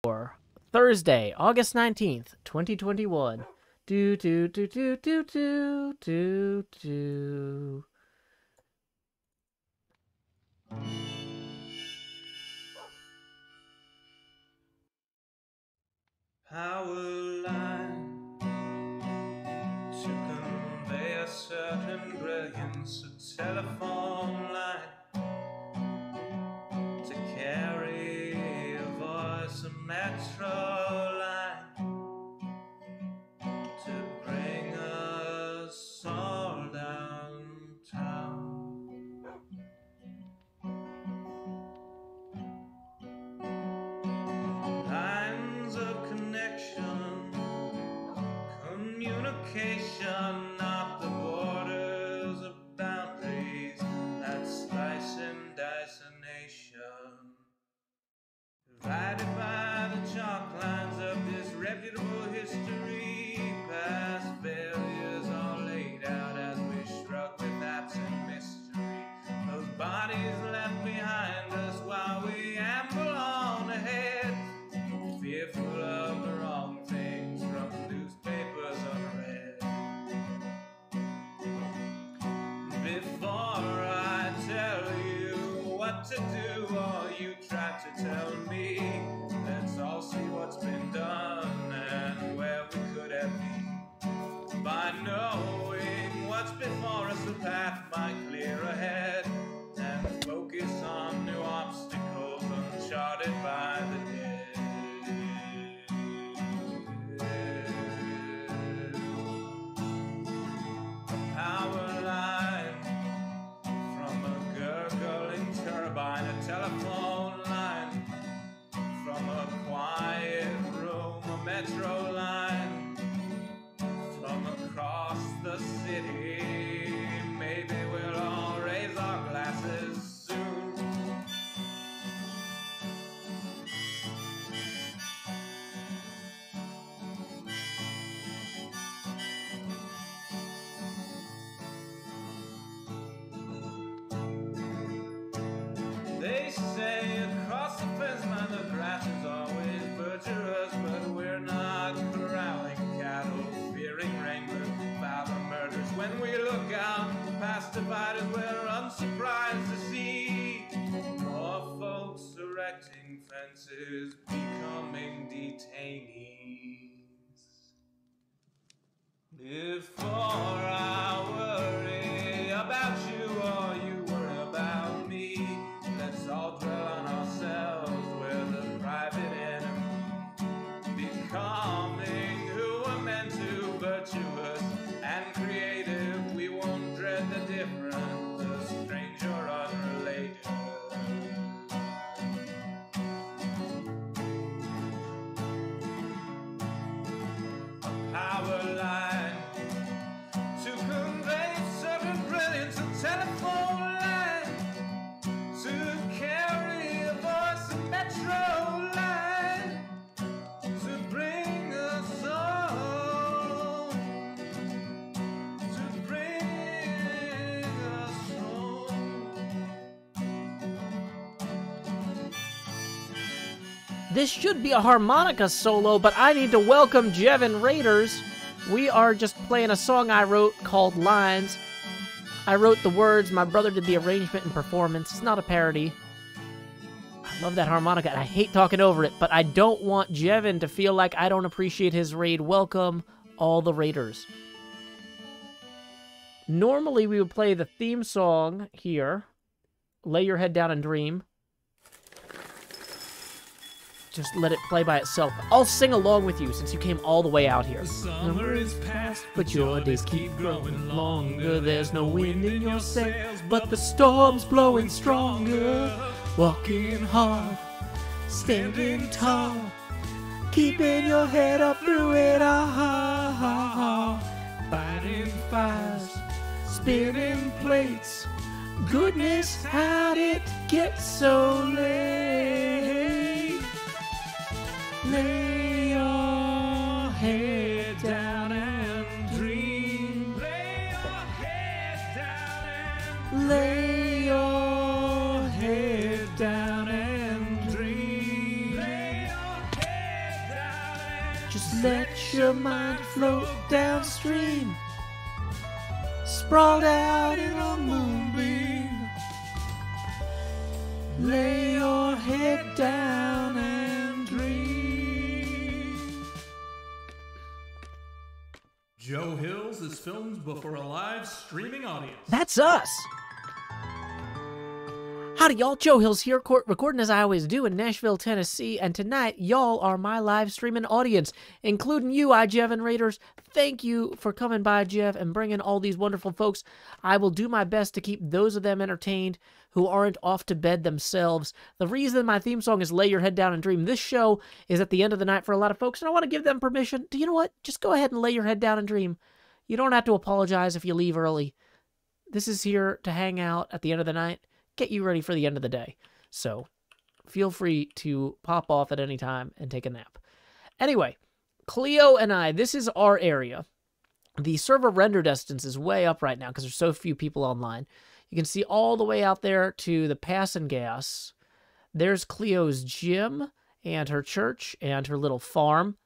for Thursday, August 19th, 2021. Do do do do do do do do. Power line to convey a certain brilliance, a telephone line to carry a voice, a metro line to bring us all downtown. Lines of connection, communication, not the borders of boundaries that slice and dice a nation. Divided by the chalk lines of disreputable history, past failures are laid out as we shrug with absent mystery. Those bodies left behind us while we amble on ahead, fearful of the wrong things from newspapers unread. Before I tell you what to do, or you try to tell me, let's all see what's been done and where we could have been. By knowing what's before us, the path might clear ahead and focus on new obstacles uncharted by the dead. Power line from a gurgling turbine, a telephone line from a quiet room, a metro line from across the city. Maybe we'll all raise our glasses soon. They say across the fence line the grass is always butcherous, but we're not corralling cattle, fearing wranglers about the murders. When we look out past dividers, we're unsurprised to see more folks erecting fences, becoming detainees. Before I worry about you or you worry about me, let's all dwell on ourselves, we're the private enemy, becoming who we're meant to, virtuous and creative. We won't dread the different, the strange or unrelated. A power line to convey certain brilliance, a telephone line to carry a voice, a metro line to bring us home, to bring us home. This should be a harmonica solo, but I need to welcome Jevin Raiders. We are just playing a song I wrote called Lines. I wrote the words, my brother did the arrangement and performance. It's not a parody. I love that harmonica, and I hate talking over it, but I don't want Jevin to feel like I don't appreciate his raid. Welcome, all the raiders. Normally, we would play the theme song here. Lay your head down and dream. Just let it play by itself. I'll sing along with you since you came all the way out here. The summer is past, But your days keep growing longer. There's no wind in your sails, but the storm's blowing stronger. Walking hard, standing tall, keeping your head up through it all. Fighting fires, spinning plates. Goodness, how'd it get so late? Lay your head down and dream. lay your head down and Lay your head down and dream. lay your head Just let your mind float downstream, sprawled out in a moonbeam. Lay your head down and dream. Joe Hills is filmed before a live streaming audience. That's us! Howdy, y'all. Joe Hills here, recording as I always do in Nashville, Tennessee, and tonight, y'all are my live streaming audience, including you, IGev and Raiders. Thank you for coming by, Jeff, and bringing all these wonderful folks. I will do my best to keep those of them entertained who aren't off to bed themselves. The reason my theme song is Lay Your Head Down and Dream, this show is at the end of the night for a lot of folks, and I want to give them permission to, you know what, just go ahead and lay your head down and dream. You don't have to apologize if you leave early. This is here to hang out at the end of the night, get you ready for the end of the day. So feel free to pop off at any time and take a nap. Anyway, Cleo and I, this is our area. The server render distance is way up right now because there's so few people online. You can see all the way out there to the Pass and Gas. There's Cleo's gym and her church and her little farm.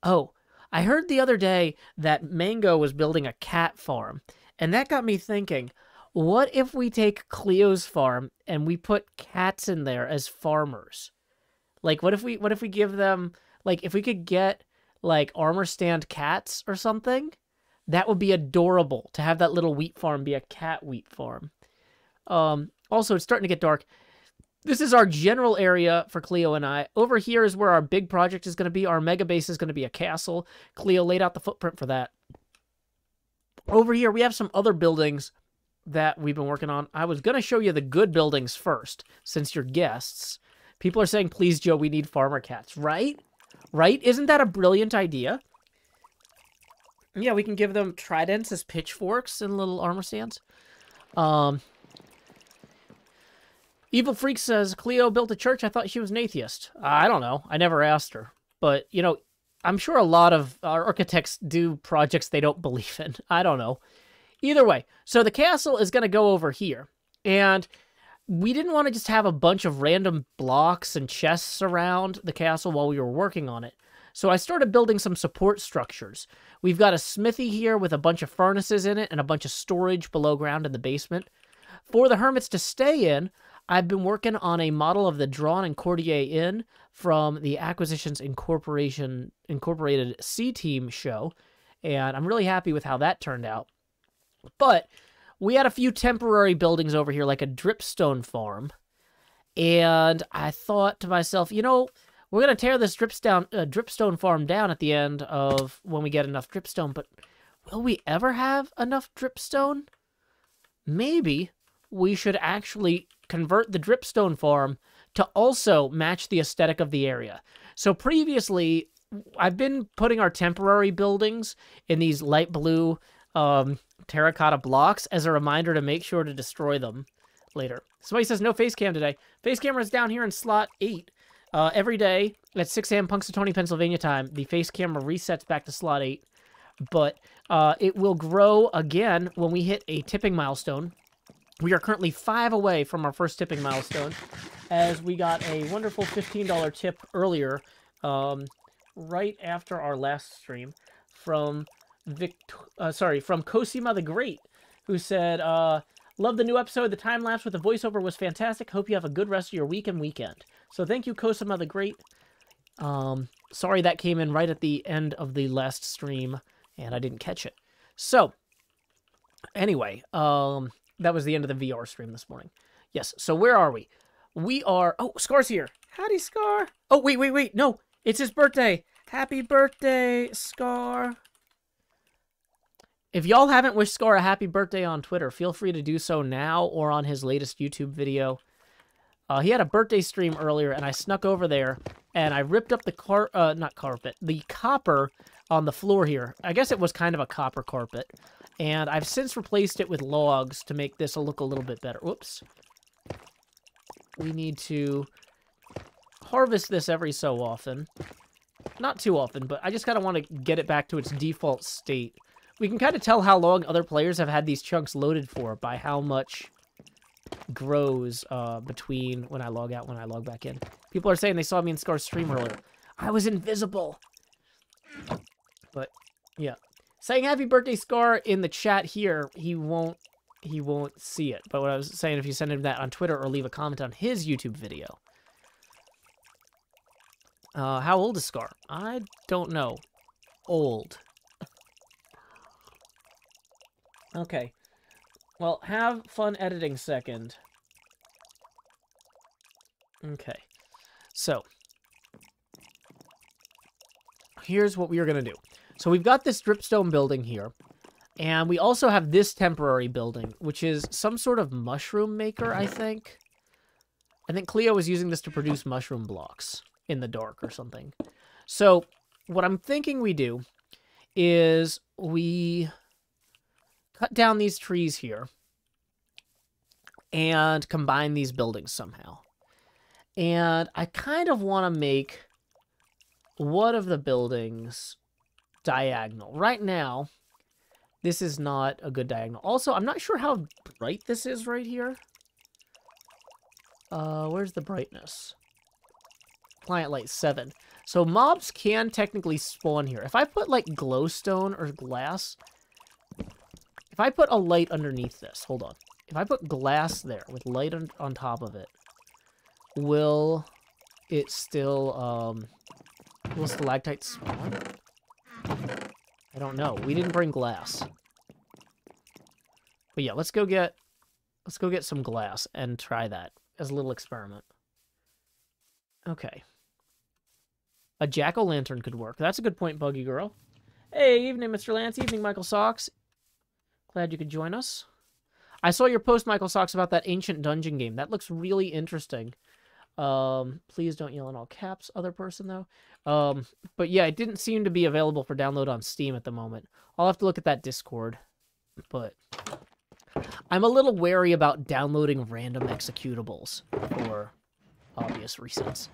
Oh, I heard the other day that Mango was building a cat farm, and that got me thinking, what if we take Cleo's farm and we put cats in there as farmers? Like, what if we give them, like, if we could get, like, armor stand cats or something? That would be adorable to have that little wheat farm be a cat wheat farm. Also, it's starting to get dark. This is our general area for Cleo and I. Over here is where our big project is going to be. Our mega base is going to be a castle. Cleo laid out the footprint for that. Over here, we have some other buildings that we've been working on. I was going to show you the good buildings first, since you're guests. People are saying, please, Joe, we need farmer cats. Right? Right? Isn't that a brilliant idea? Yeah, we can give them tridents as pitchforks and little armor stands. Evil Freak says, Cleo built a church. I thought she was an atheist. I don't know. I never asked her. But, you know, I'm sure a lot of our architects do projects they don't believe in. I don't know. Either way, so the castle is going to go over here. And we didn't want to just have a bunch of random blocks and chests around the castle while we were working on it. So I started building some support structures. We've got a smithy here with a bunch of furnaces in it and a bunch of storage below ground in the basement. For the hermits to stay in, I've been working on a model of the Drawn and Courtier Inn from the Acquisitions Incorporated C-Team show, and I'm really happy with how that turned out. But we had a few temporary buildings over here, like a dripstone farm, and I thought to myself, you know, we're going to tear this dripstone farm down at the end of when we get enough dripstone, but will we ever have enough dripstone? Maybe we should actually convert the dripstone farm to also match the aesthetic of the area. So previously, I've been putting our temporary buildings in these light blue terracotta blocks as a reminder to make sure to destroy them later. Somebody says no face cam today. Face camera is down here in slot 8. Every day at 6 a.m. Punxsutawney, Pennsylvania time, the face camera resets back to slot 8. But it will grow again when we hit a tipping milestone. We are currently 5 away from our first tipping milestone, as we got a wonderful $15 tip earlier, right after our last stream, from Cosima the Great, who said, love the new episode. The time lapse with the voiceover was fantastic. Hope you have a good rest of your week and weekend. So thank you, Cosima the Great. Sorry that came in right at the end of the last stream, and I didn't catch it. So, anyway, that was the end of the VR stream this morning. Yes, so where are we? We are... Oh, Scar's here. Howdy, Scar. Oh, wait. No, it's his birthday. Happy birthday, Scar. If y'all haven't wished Scar a happy birthday on Twitter, feel free to do so now or on his latest YouTube video. He had a birthday stream earlier, and I snuck over there, and I ripped up the the copper on the floor here. I guess it was kind of a copper carpet. And I've since replaced it with logs to make this look a little bit better. Whoops. We need to harvest this every so often. Not too often, but I just kind of want to get it back to its default state. We can kind of tell how long other players have had these chunks loaded for by how much grows between when I log out and when I log back in. People are saying they saw me in Scar's stream earlier. I was invisible. But, yeah. Saying happy birthday, Scar, in the chat here, he won't see it. But what I was saying, if you send him that on Twitter or leave a comment on his YouTube video. How old is Scar? I don't know. Old. Okay. Well, have fun editing second. Okay. So, here's what we are going to do. So we've got this dripstone building here. And we also have this temporary building, which is some sort of mushroom maker, I think. I think Cleo was using this to produce mushroom blocks in the dark or something. So what I'm thinking we do is we cut down these trees here and combine these buildings somehow. And I kind of want to make one of the buildings diagonal. Right now, this is not a good diagonal. Also, I'm not sure how bright this is right here. Where's the brightness? Client light 7. So mobs can technically spawn here. If I put like glowstone or glass, if I put a light underneath this, hold on. If I put glass there with light on top of it, will it still, will stalactites spawn? I don't know. We didn't bring glass. But yeah, let's go get some glass and try that as a little experiment. Okay. A jack-o'-lantern could work. That's a good point, Buggy Girl. Hey, evening, Mr. Lance. Evening, Michael Socks. Glad you could join us. I saw your post, Michael Socks, about that ancient dungeon game. That looks really interesting. Please don't yell in all caps, other person, though. But yeah, it didn't seem to be available for download on Steam at the moment. I'll have to look at that Discord. But I'm a little wary about downloading random executables for obvious reasons.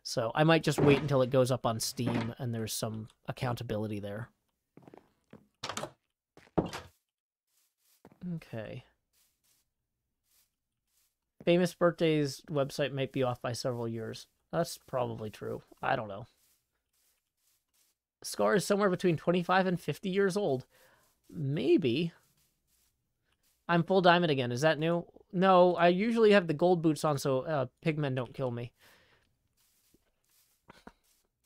So I might just wait until it goes up on Steam and there's some accountability there. Okay. Famous Birthdays website might be off by several years. That's probably true. I don't know. Scar is somewhere between 25 and 50 years old. Maybe. I'm full diamond again. Is that new? No, I usually have the gold boots on so pigmen don't kill me.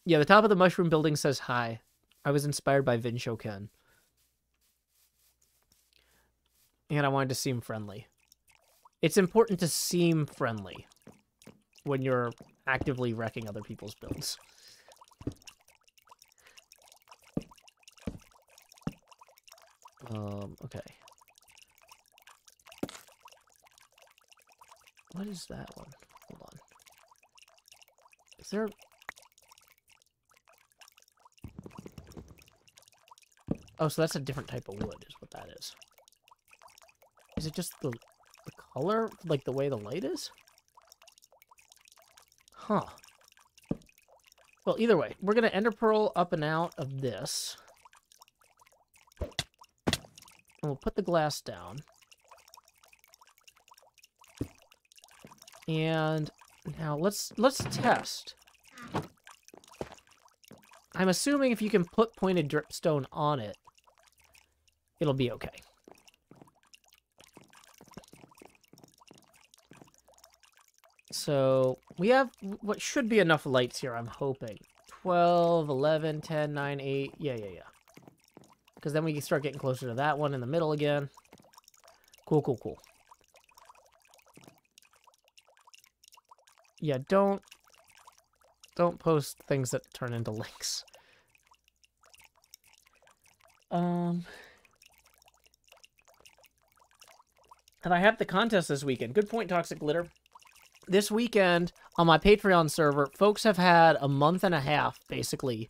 Yeah, the top of the mushroom building says hi. I was inspired by Vin Shoken. And I wanted to seem friendly. It's important to seem friendly when you're actively wrecking other people's builds. Okay. What is that one? Hold on. Is there... Oh, so that's a different type of wood, is what that is. Is it just the color? Like the way the light is? Huh. Well, either way, we're going to ender pearl up and out of this. And we'll put the glass down. And now let's test. I'm assuming if you can put pointed dripstone on it, it'll be okay. So we have what should be enough lights here, I'm hoping. 12, 11, 10, 9, 8. Yeah. Because then we can start getting closer to that one in the middle again. Cool. Yeah, don't post things that turn into links. And I have the contest this weekend. Good point, Toxic Glitter. This weekend, on my Patreon server, folks have had a month and a half, basically,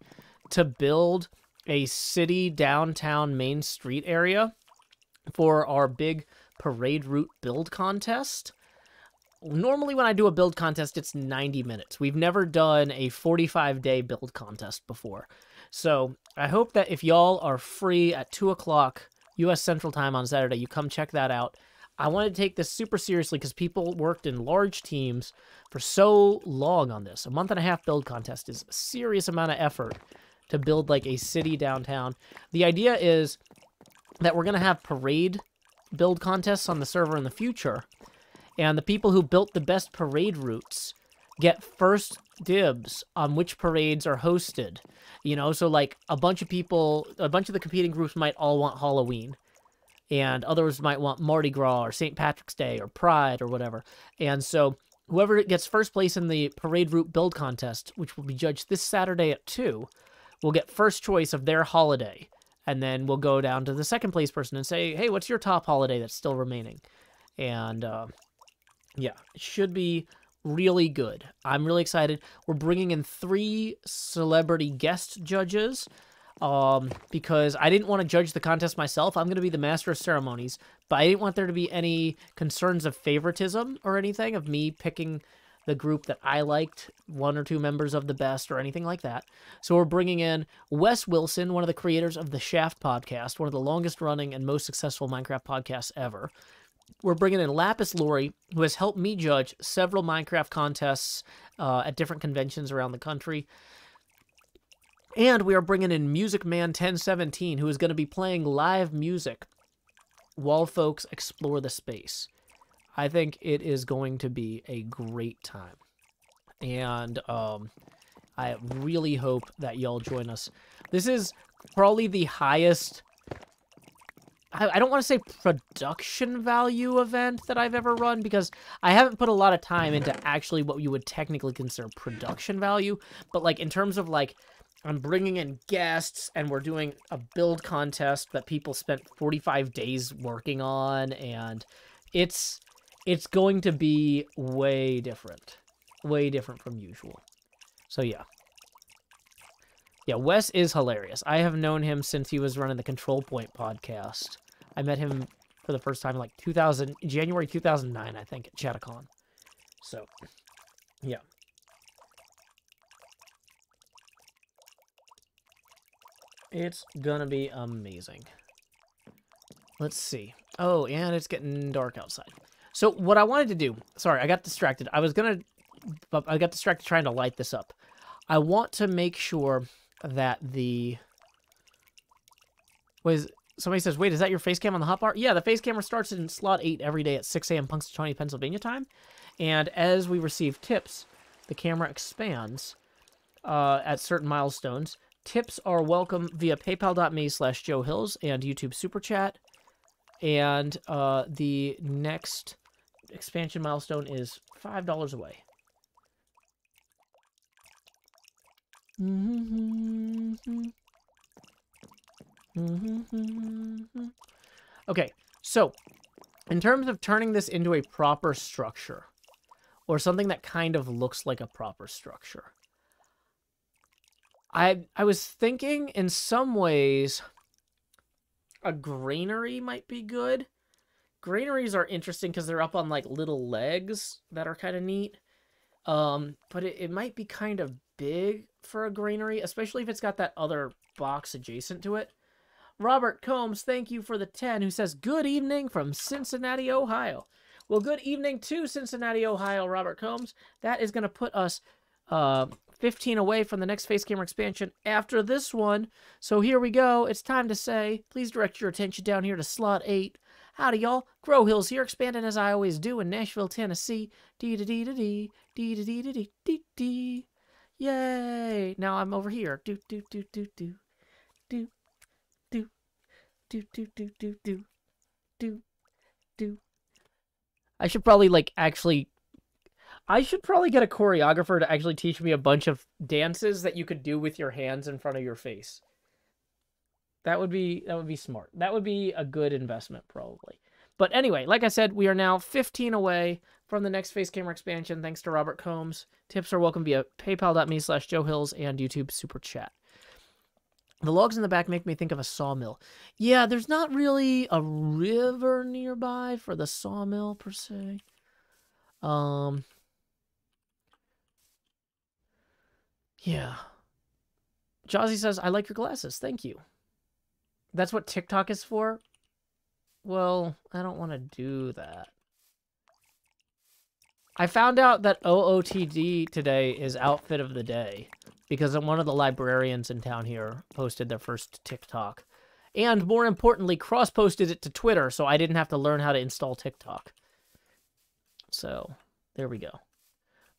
to build a city downtown main street area for our big parade route build contest. Normally, when I do a build contest, it's 90 minutes. We've never done a 45-day build contest before. So I hope that if y'all are free at 2 o'clock U.S. Central Time on Saturday, you come check that out. I want to take this super seriously because people worked in large teams for so long on this. A month and a half build contest is a serious amount of effort to build like a city downtown. The idea is that we're going to have parade build contests on the server in the future, and the people who built the best parade routes get first dibs on which parades are hosted. You know, so like a bunch of the competing groups might all want Halloween, and others might want Mardi Gras or St. Patrick's Day or Pride or whatever. And so whoever gets first place in the parade route build contest, which will be judged this Saturday at 2, will get first choice of their holiday. And then we'll go down to the second place person and say, hey, what's your top holiday that's still remaining? And yeah, it should be really good. I'm really excited. We're bringing in 3 celebrity guest judges because I didn't want to judge the contest myself. I'm going to be the master of ceremonies, but I didn't want there to be any concerns of favoritism or anything, of me picking the group that I liked, 1 or 2 members of the best or anything like that. So we're bringing in Wes Wilson, one of the creators of the Shaft podcast, one of the longest running and most successful Minecraft podcasts ever. We're bringing in Lapis Lori, who has helped me judge several Minecraft contests at different conventions around the country. And we are bringing in Music Man 1017, who is going to be playing live music while folks explore the space. I think it is going to be a great time. And I really hope that y'all join us. This is probably the highest... I don't want to say production value event that I've ever run, because I haven't put a lot of time into actually what you would technically consider production value. But like in terms of like, I'm bringing in guests and we're doing a build contest that people spent 45 days working on, and it's going to be way different from usual. So yeah. Yeah, Wes is hilarious. I have known him since he was running the Control Point podcast. I met him for the first time like January 2009, I think, at Chattacon. So, yeah. It's gonna be amazing. Let's see. Oh, and it's getting dark outside. So what I wanted to do... Sorry, I got distracted. I got distracted trying to light this up. I want to make sure that the... Somebody says, wait, is that your face cam on the hotbar? Yeah, the face camera starts in slot 8 every day at 6 a.m. Punxsutawney, Pennsylvania time. And as we receive tips, the camera expands at certain milestones. Tips are welcome via paypal.me/JoeHills and YouTube Super Chat. And the next expansion milestone is $5 away. Okay, so in terms of turning this into a proper structure, or something that kind of looks like a proper structure, I was thinking in some ways a granary might be good. Granaries are interesting because they're up on like little legs that are kind of neat. But it might be kind of big for a granary, especially if it's got that other box adjacent to it. Robert Combs, thank you for the 10, who says, good evening from Cincinnati, Ohio. Well, good evening to Cincinnati, Ohio, Robert Combs. That is going to put us 15 away from the next face camera expansion after this one. So here we go. It's time to say, please direct your attention down here to slot 8. Howdy, y'all. Grow Hills here, expanding as I always do in Nashville, Tennessee. Dee-da-dee-da-dee, dee-da-dee-da-dee-dee-dee. Yay! Now I'm over here. Do-do-do-do-do. Do. Do. Do-do-do-do-do. Do. Do. I should probably, like, actually... I should probably get a choreographer to actually teach me a bunch of dances that you could do with your hands in front of your face. That would be smart. That would be a good investment, probably. But anyway, like I said, we are now 15 away from the next face camera expansion, thanks to Robert Combs. Tips are welcome via paypal.me/JoeHills and YouTube Super Chat. The logs in the back make me think of a sawmill. Yeah, there's not really a river nearby for the sawmill, per se. Yeah. Jazzy says, I like your glasses. Thank you. That's what TikTok is for? Well, I don't want to do that. I found out that OOTD today is outfit of the day. because one of the librarians in town here posted their first TikTok. And more importantly, cross-posted it to Twitter, so I didn't have to learn how to install TikTok. So, there we go.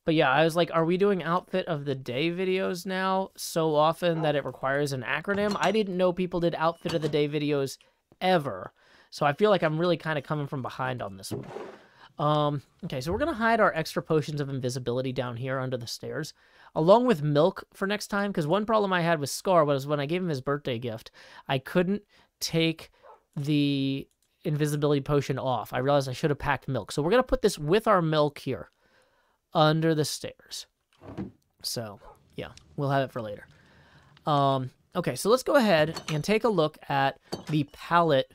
But yeah, I was like, are we doing outfit of the day videos now so often that it requires an acronym? I didn't know people did outfit of the day videos ever. So I feel like I'm really kind of coming from behind on this one. Okay, so we're going to hide our extra potions of invisibility down here under the stairs, along with milk for next time, because one problem I had with Scar was when I gave him his birthday gift, I couldn't take the invisibility potion off. I realized I should have packed milk. So we're going to put this with our milk here under the stairs. So, yeah, we'll have it for later. Okay, so let's go ahead and take a look at the palette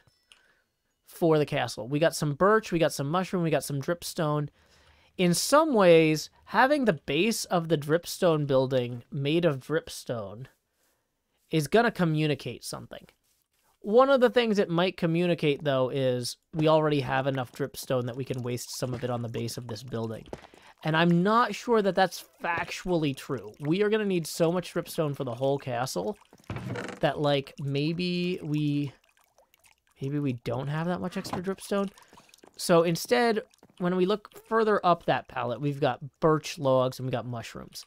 for the castle. We got some birch, we got some mushroom, we got some dripstone. In some ways, having the base of the dripstone building made of dripstone is going to communicate something. One of the things it might communicate, though, is we already have enough dripstone that we can waste some of it on the base of this building. And I'm not sure that that's factually true. We are going to need so much dripstone for the whole castle that, like, maybe we don't have that much extra dripstone. So instead, when we look further up that palette, we've got birch logs and we got mushrooms.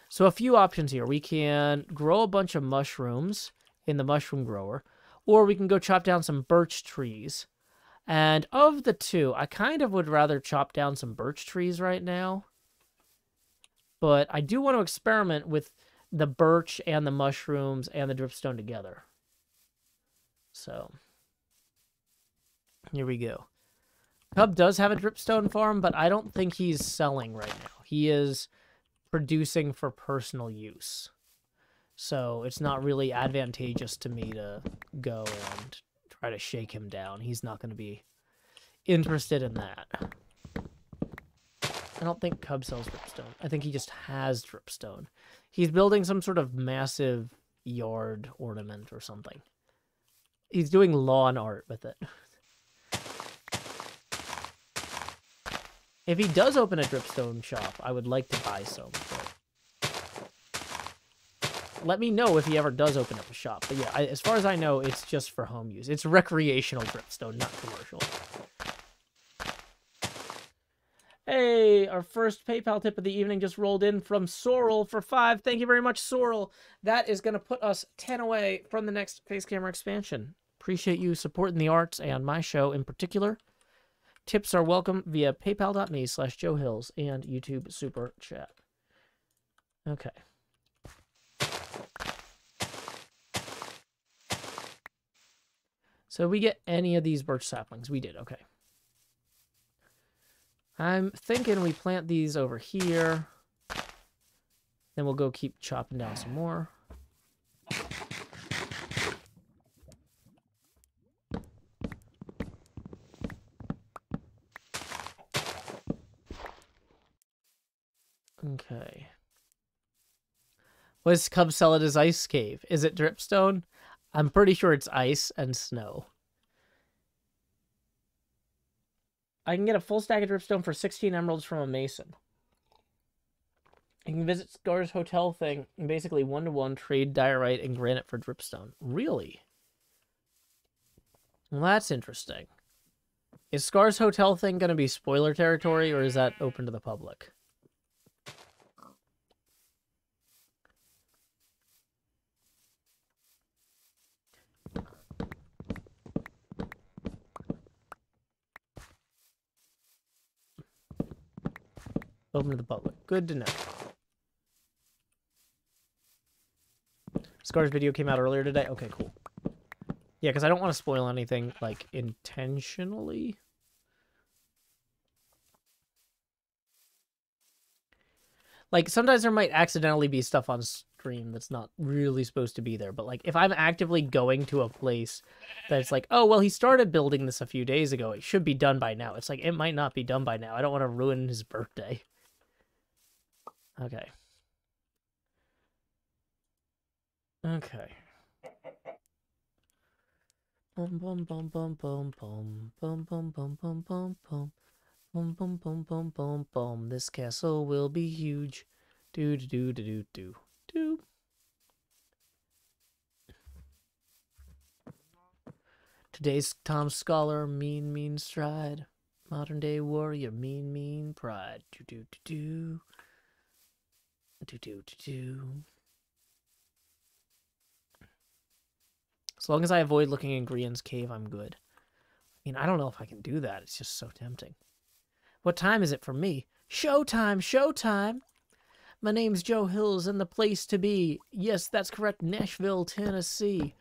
So a few options here. We can grow a bunch of mushrooms in the mushroom grower, or we can go chop down some birch trees. And of the two, I kind of would rather chop down some birch trees right now. But I do want to experiment with the birch and the mushrooms and the dripstone together. So, here we go. Cub does have a dripstone farm, but I don't think he's selling right now. He is producing for personal use. So, it's not really advantageous to me to go and try to shake him down. He's not going to be interested in that. I don't think Cub sells dripstone. I think he just has dripstone. He's building some sort of massive yard ornament or something. He's doing lawn art with it. If he does open a dripstone shop, I would like to buy some. Let me know if he ever does open up a shop. But yeah, as far as I know, it's just for home use. It's recreational dripstone, not commercial. Hey, our first PayPal tip of the evening just rolled in from Sorrel for 5. Thank you very much, Sorrel. That is going to put us 10 away from the next Face Camera expansion. Appreciate you supporting the arts and my show in particular. Tips are welcome via paypal.me/JoeHills and YouTube Super Chat. Okay. So we get any of these birch saplings? We did, okay. I'm thinking we plant these over here. Then we'll go keep chopping down some more. Okay. What does Cub sell at his ice cave? Is it dripstone? I'm pretty sure it's ice and snow. I can get a full stack of dripstone for 16 emeralds from a mason. You can visit Scar's hotel thing and basically one-to-one trade diorite and granite for dripstone. Really? Well, that's interesting. Is Scar's hotel thing going to be spoiler territory, or is that open to the public? Open to the public. Good to know. Scar's video came out earlier today. Okay, cool. Yeah, because I don't want to spoil anything, like, intentionally. Like, sometimes there might accidentally be stuff on stream that's not really supposed to be there. But, like, if I'm actively going to a place that's like, oh, well, he started building this a few days ago. It should be done by now. It's like, it might not be done by now. I don't want to ruin his birthday. Okay. Okay. Bum bum bum bum bum bum bum bum bum bum bum bum bum bum bum bum bum bum. This castle will be huge. Do do do do do do. Today's Tom Scholar, mean, mean stride. Modern day warrior, mean, mean pride. Do-do-do-do. Do-do-do-do. As long as I avoid looking in Grian's cave, I'm good. I mean, I don't know if I can do that. It's just so tempting. What time is it for me? Showtime, showtime! My name's Joe Hills and the place to be. Yes, that's correct, Nashville, Tennessee.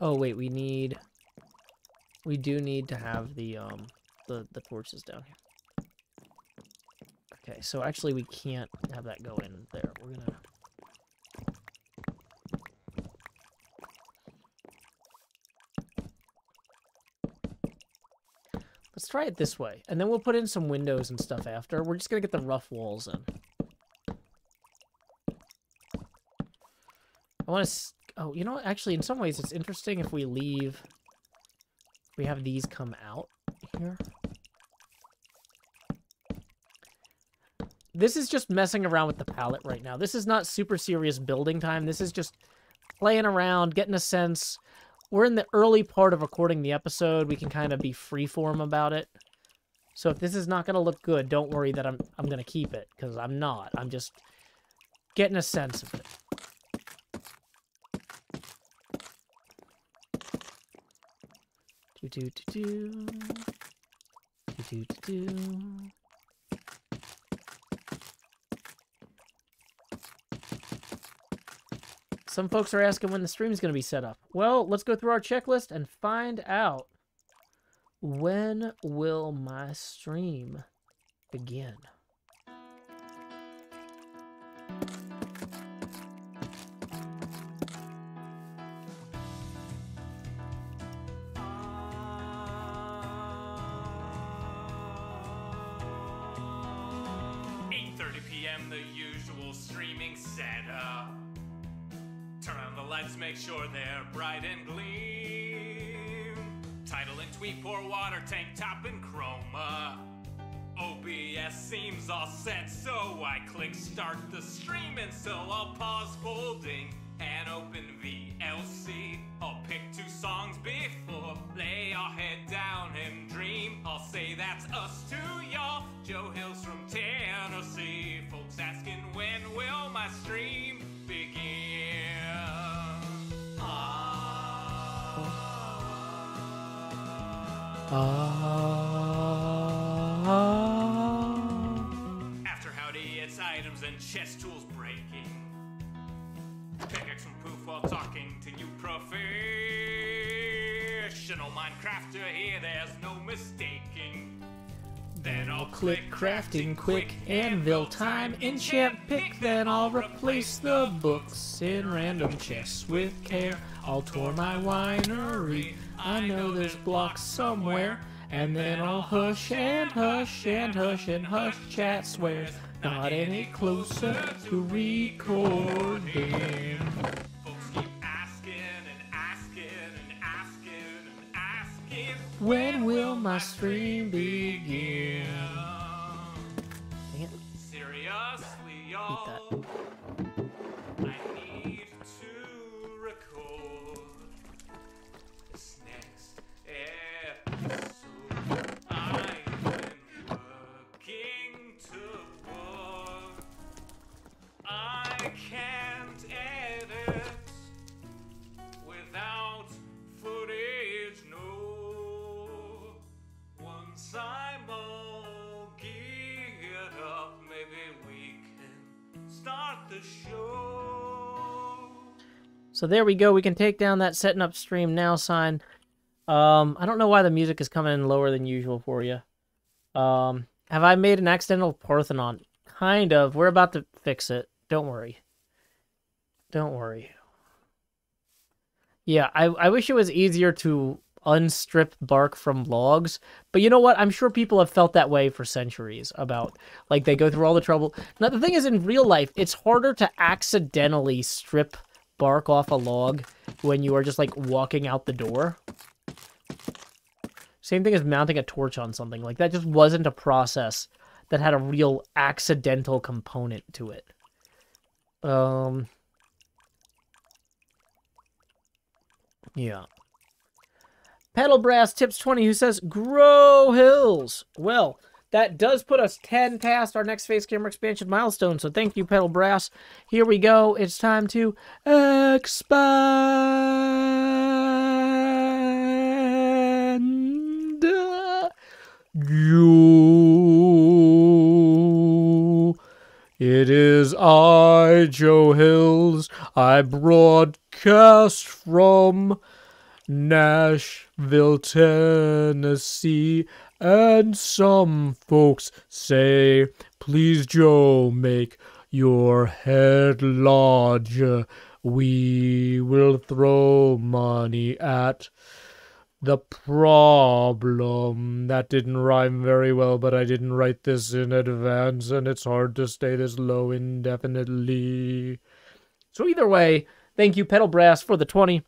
Oh, wait, we do need to have the torches down here. Okay, so actually we can't have that go in there. We're gonna... Let's try it this way, and then we'll put in some windows and stuff after. We're just gonna get the rough walls in. I want to... Oh, you know what? Actually, in some ways, it's interesting if we leave... We have these come out here. This is just messing around with the palette right now. This is not super serious building time. This is just playing around, getting a sense. We're in the early part of recording the episode. We can kind of be freeform about it. So if this is not going to look good, don't worry that I'm going to keep it, because I'm not. I'm just getting a sense of it. Do-do-do-do. Do-do-do-do. Some folks are asking when the stream is going to be set up. Well, let's go through our checklist and find out. When will my stream begin? PM, the usual streaming setup. Turn on the lights, make sure they're bright and gleam. Title and tweet, pour water, tank top and chroma. OBS seems all set, so I click start the stream, and so I'll pause folding and open VLC. I'll pick 2 songs before lay our head down and dream. I'll say that's us to y'all, Joe Hills from Tennessee. Folks asking when will my stream begin? After howdy, it's items and chess tools breaking. Pickaxe from poof while talking to you professional Minecrafter here, there's no mistaking. Then I'll click crafting quick, anvil time, enchant pick, then I'll replace the books in random chests with care. I'll tour my winery, I know there's blocks somewhere, and then I'll hush and hush and hush and hush, chat swears not any closer to recording. Folks keep asking and asking and asking and asking, when will my stream begin? Dang it. Seriously, y'all, I need to record this next episode. I've been working toward. I can't edit without footage, no. Once I'm all geared up, maybe we can start the show. So there we go. We can take down that setting up stream now sign. I don't know why the music is coming in lower than usual for you. Have I made an accidental Parthenon? Kind of. We're about to fix it. Don't worry. Don't worry. Yeah, I wish it was easier to unstrip bark from logs, but you know what? I'm sure people have felt that way for centuries about, like, they go through all the trouble. Now, the thing is, in real life, it's harder to accidentally strip bark off a log when you are just, like, walking out the door. Same thing as mounting a torch on something. Like, that just wasn't a process that had a real accidental component to it. Yeah. Pedal Brass Tips 20, who says, grow hills. Well, that does put us 10 past our next face camera expansion milestone, so thank you, Pedal Brass. Here we go. It's time to expand. You. It is I, Joe Hills. I broadcast from Nashville, Tennessee, and some folks say, please, Joe, make your head larger. We will throw money at the problem. That didn't rhyme very well, but I didn't write this in advance, and it's hard to stay this low indefinitely. So either way, thank you, Pedal Brass, for the 20.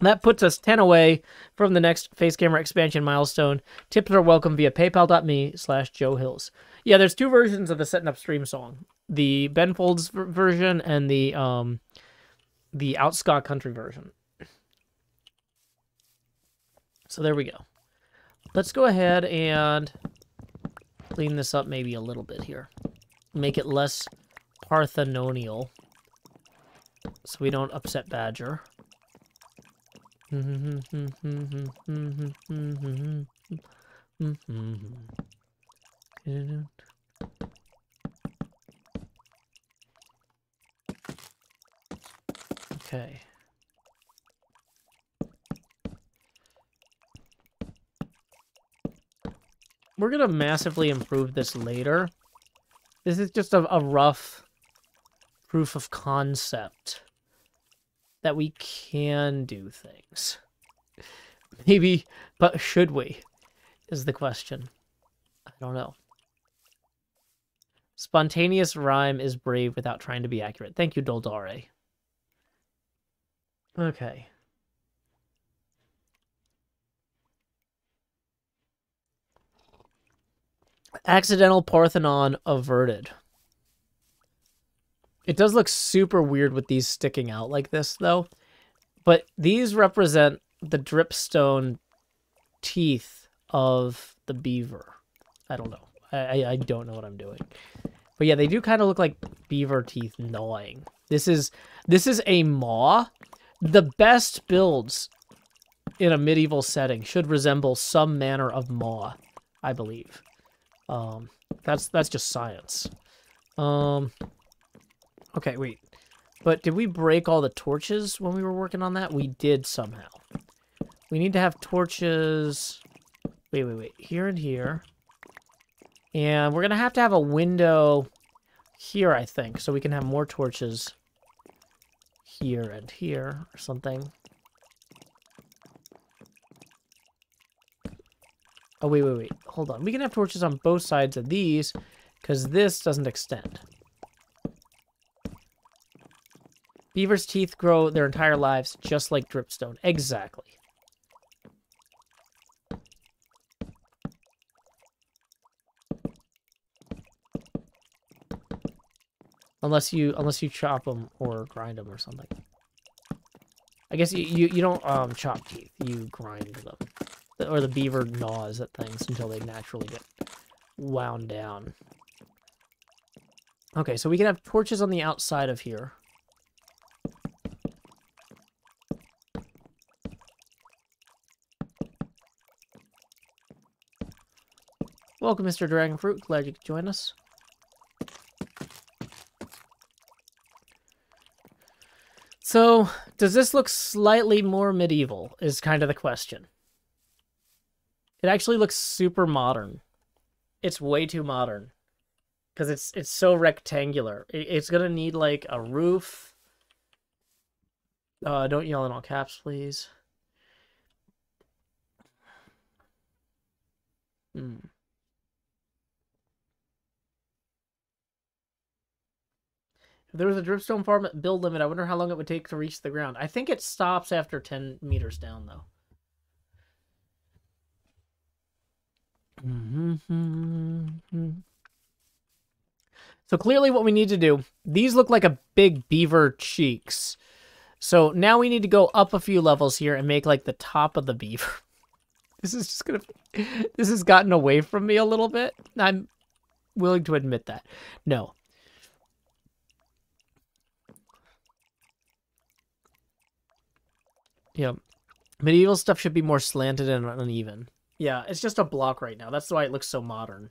That puts us 10 away from the next face camera expansion milestone. Tips are welcome via paypal.me/Joe Hills. Yeah, there's two versions of the Setting Up Stream song. The Ben Folds version and the Out Scott Country version. So there we go. Let's go ahead and clean this up maybe a little bit here. Make it less Parthenonial so we don't upset Badger. Okay. We're going to massively improve this later. This is just a rough proof of concept that we can do things. Maybe, but should we? Is the question. I don't know. Spontaneous rhyme is brave without trying to be accurate. Thank you, Doldare. Okay. Accidental Parthenon averted. It does look super weird with these sticking out like this, though. But these represent the dripstone teeth of the beaver. I don't know. I don't know what I'm doing. But yeah, they do kind of look like beaver teeth gnawing. This is a maw. The best builds in a medieval setting should resemble some manner of maw, I believe. That's just science. Okay, wait. But did we break all the torches when we were working on that? We did somehow. We need to have torches... Wait. Here and here. And we're going to have a window here, I think, so we can have more torches here and here or something. Oh, wait. Hold on. We can have torches on both sides of these because this doesn't extend. Beaver's teeth grow their entire lives just like dripstone. Exactly. Unless you chop them or grind them or something. I guess you don't chop teeth. You grind them. Or the beaver gnaws at things until they naturally get wound down. Okay, so we can have torches on the outside of here. Welcome, Mr. Dragonfruit. Glad you could join us. So, does this look slightly more medieval, is kind of the question. It actually looks super modern. It's way too modern. Because it's so rectangular. It's going to need, like, a roof. Don't yell in all caps, please. If there was a dripstone farm build limit, I wonder how long it would take to reach the ground. I think it stops after 10 meters down, though. So clearly what we need to do, these look like a big beaver cheeks. So now we need to go up a few levels here and make like the top of the beaver. This is just gonna... This has gotten away from me a little bit. I'm willing to admit that. No. Yeah. Medieval stuff should be more slanted and uneven. Yeah, it's just a block right now. That's why it looks so modern.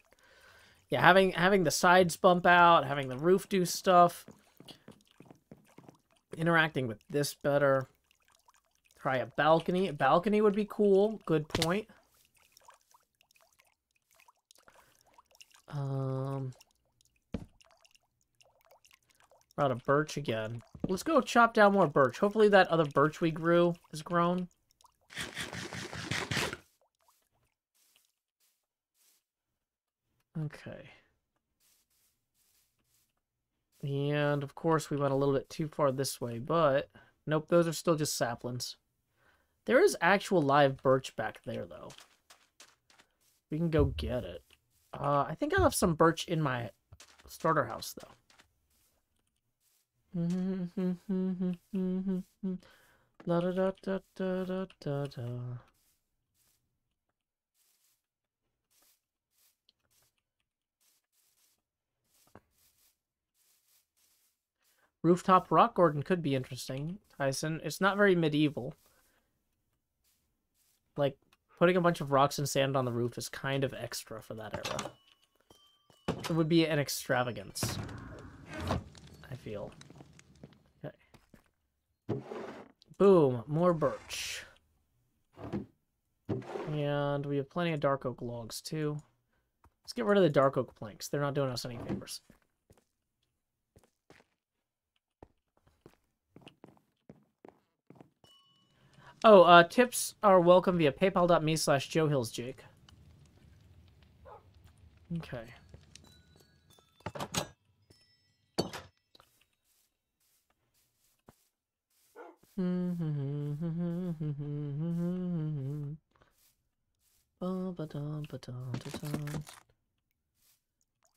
Yeah, having the sides bump out, having the roof do stuff, interacting with this better. Try a balcony. A balcony would be cool. Good point. We're out of birch again. Let's go chop down more birch. Hopefully that other birch we grew is grown. Okay. And, of course, we went a little bit too far this way, but... Nope, those are still just saplings. There is actual live birch back there, though. We can go get it. I think I left some birch in my starter house, though. La da da da da da da da. Rooftop rock garden could be interesting, Tyson. It's not very medieval. Like, putting a bunch of rocks and sand on the roof is kind of extra for that era. It would be an extravagance, I feel. Okay. Boom, more birch. And we have plenty of dark oak logs, too. Let's get rid of the dark oak planks. They're not doing us any favors. Oh, tips are welcome via paypal.me/JoeHillsJake. Okay.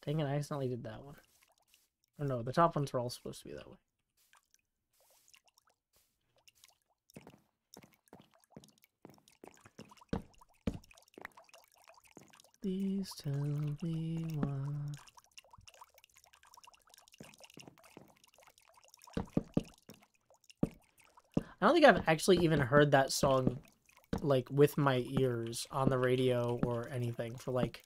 Dang it, I accidentally did that one. Or no, the top ones are all supposed to be that way. Please tell me why. I don't think I've actually even heard that song, like, with my ears on the radio or anything for, like,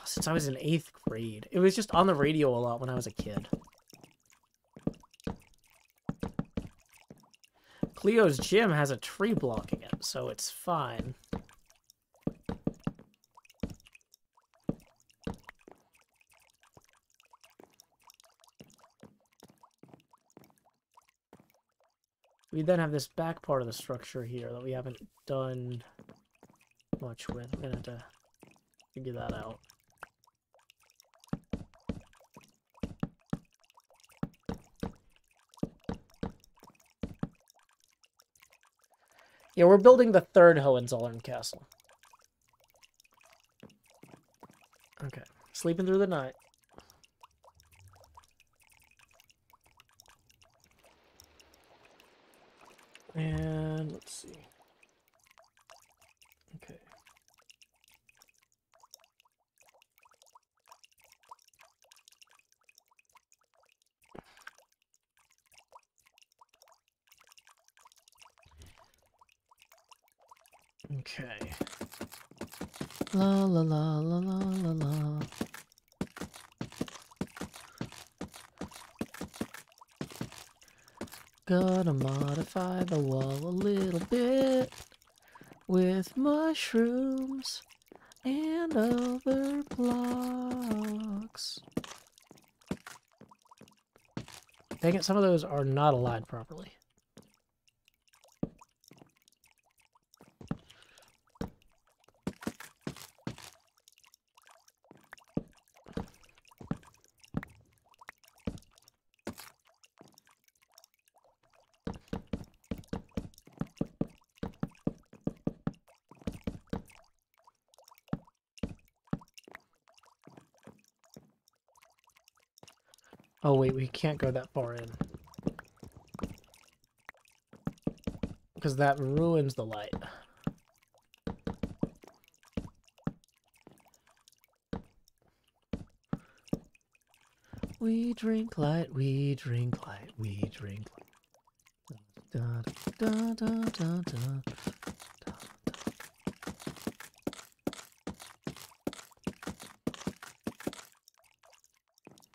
since I was in 8th grade. It was just on the radio a lot when I was a kid. Cleo's gym has a tree blocking it, so it's fine. We then have this back part of the structure here that we haven't done much with. I'm gonna have to figure that out. Yeah, we're building the 3rd Hohenzollern castle. Okay, sleeping through the night. And let's see. Okay. Okay. La la la la la la la. Gotta modify the wall a little bit with mushrooms and other blocks. Dang it, some of those are not aligned properly. Oh wait, we can't go that far in. because that ruins the light. We drink light, we drink light, we drink light. Da, da, da, da, da.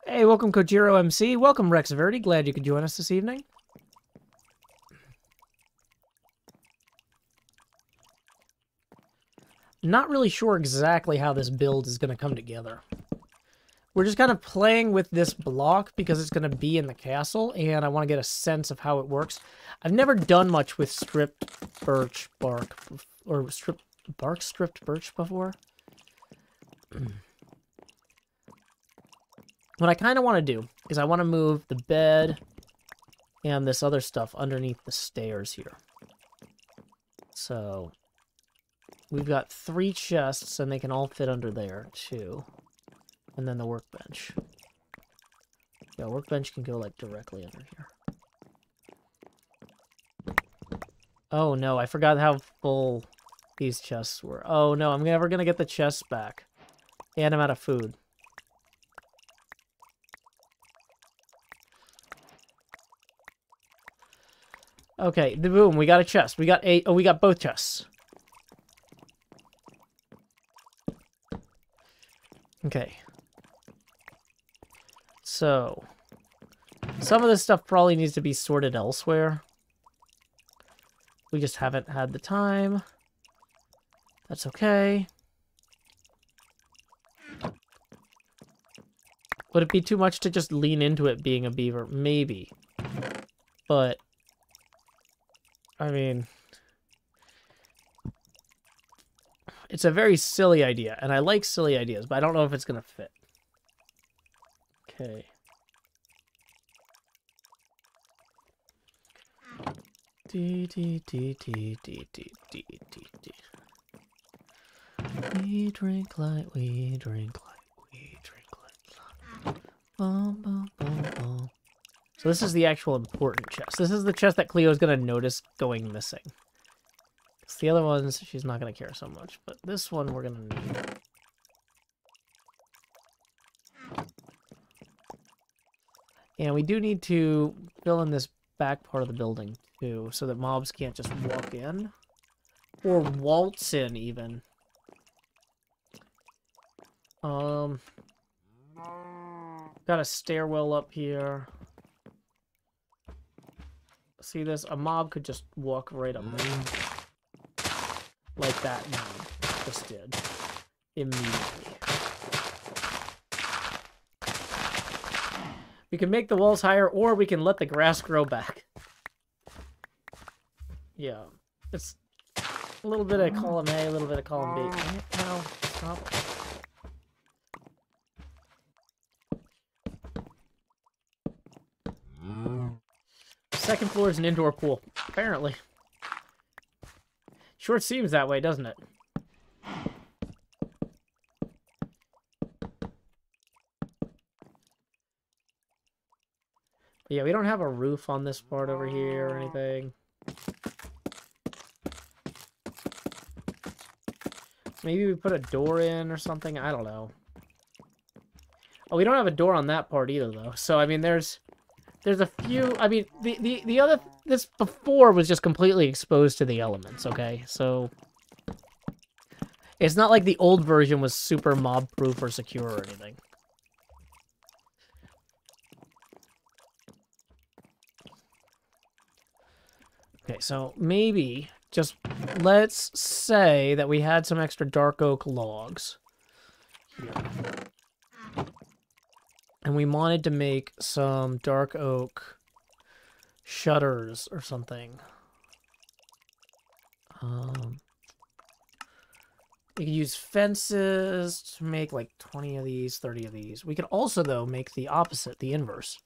Hey, welcome Kojiro MC. Welcome Rex Verdi. Glad you could join us this evening. Not really sure exactly how this build is going to come together. We're just kind of playing with this block because it's going to be in the castle, and I want to get a sense of how it works. I've never done much with stripped birch bark, or stripped birch before. What I kind of want to do is I want to move the bed and this other stuff underneath the stairs here. So we've got 3 chests, and they can all fit under there, too. And then the workbench. Yeah, workbench can go, like, directly under here. Oh, no, I forgot how full these chests were. Oh, no, I'm never going to get the chests back. And I'm out of food. Okay, boom, we got a chest. We got we got both chests. Okay. So, some of this stuff probably needs to be sorted elsewhere. We just haven't had the time. That's okay. Would it be too much to just lean into it being a beaver? Maybe. But I mean, it's a very silly idea, and I like silly ideas, but I don't know if it's going to fit. Okay. We drink light, we drink light, we drink light. Bum, bum, bum, bum. So this is the actual important chest. This is the chest that Cleo's going to notice going missing. Because the other ones, she's not going to care so much. But this one we're going to need. And we do need to fill in this back part of the building, too. So that mobs can't just walk in. Or waltz in, even. Got a stairwell up here. See this? A mob could just walk right up there. Like that now. Just did. Immediately. We can make the walls higher, or we can let the grass grow back. Yeah. It's a little bit of column A, a little bit of column B. No, stop. Second floor is an indoor pool, apparently. Sure seems that way, doesn't it? But yeah, we don't have a roof on this part over here or anything. Maybe we put a door in or something, I don't know. Oh, we don't have a door on that part either, though. So, I mean, there's a few, I mean, the other, this before was just completely exposed to the elements, okay? So, it's not like the old version was super mob-proof or secure or anything. Okay, so maybe, just, let's say that we had some extra dark oak logs here. And we wanted to make some dark oak shutters or something. We could use fences to make like 20 of these, 30 of these. We could also, though, make the opposite, the inverse.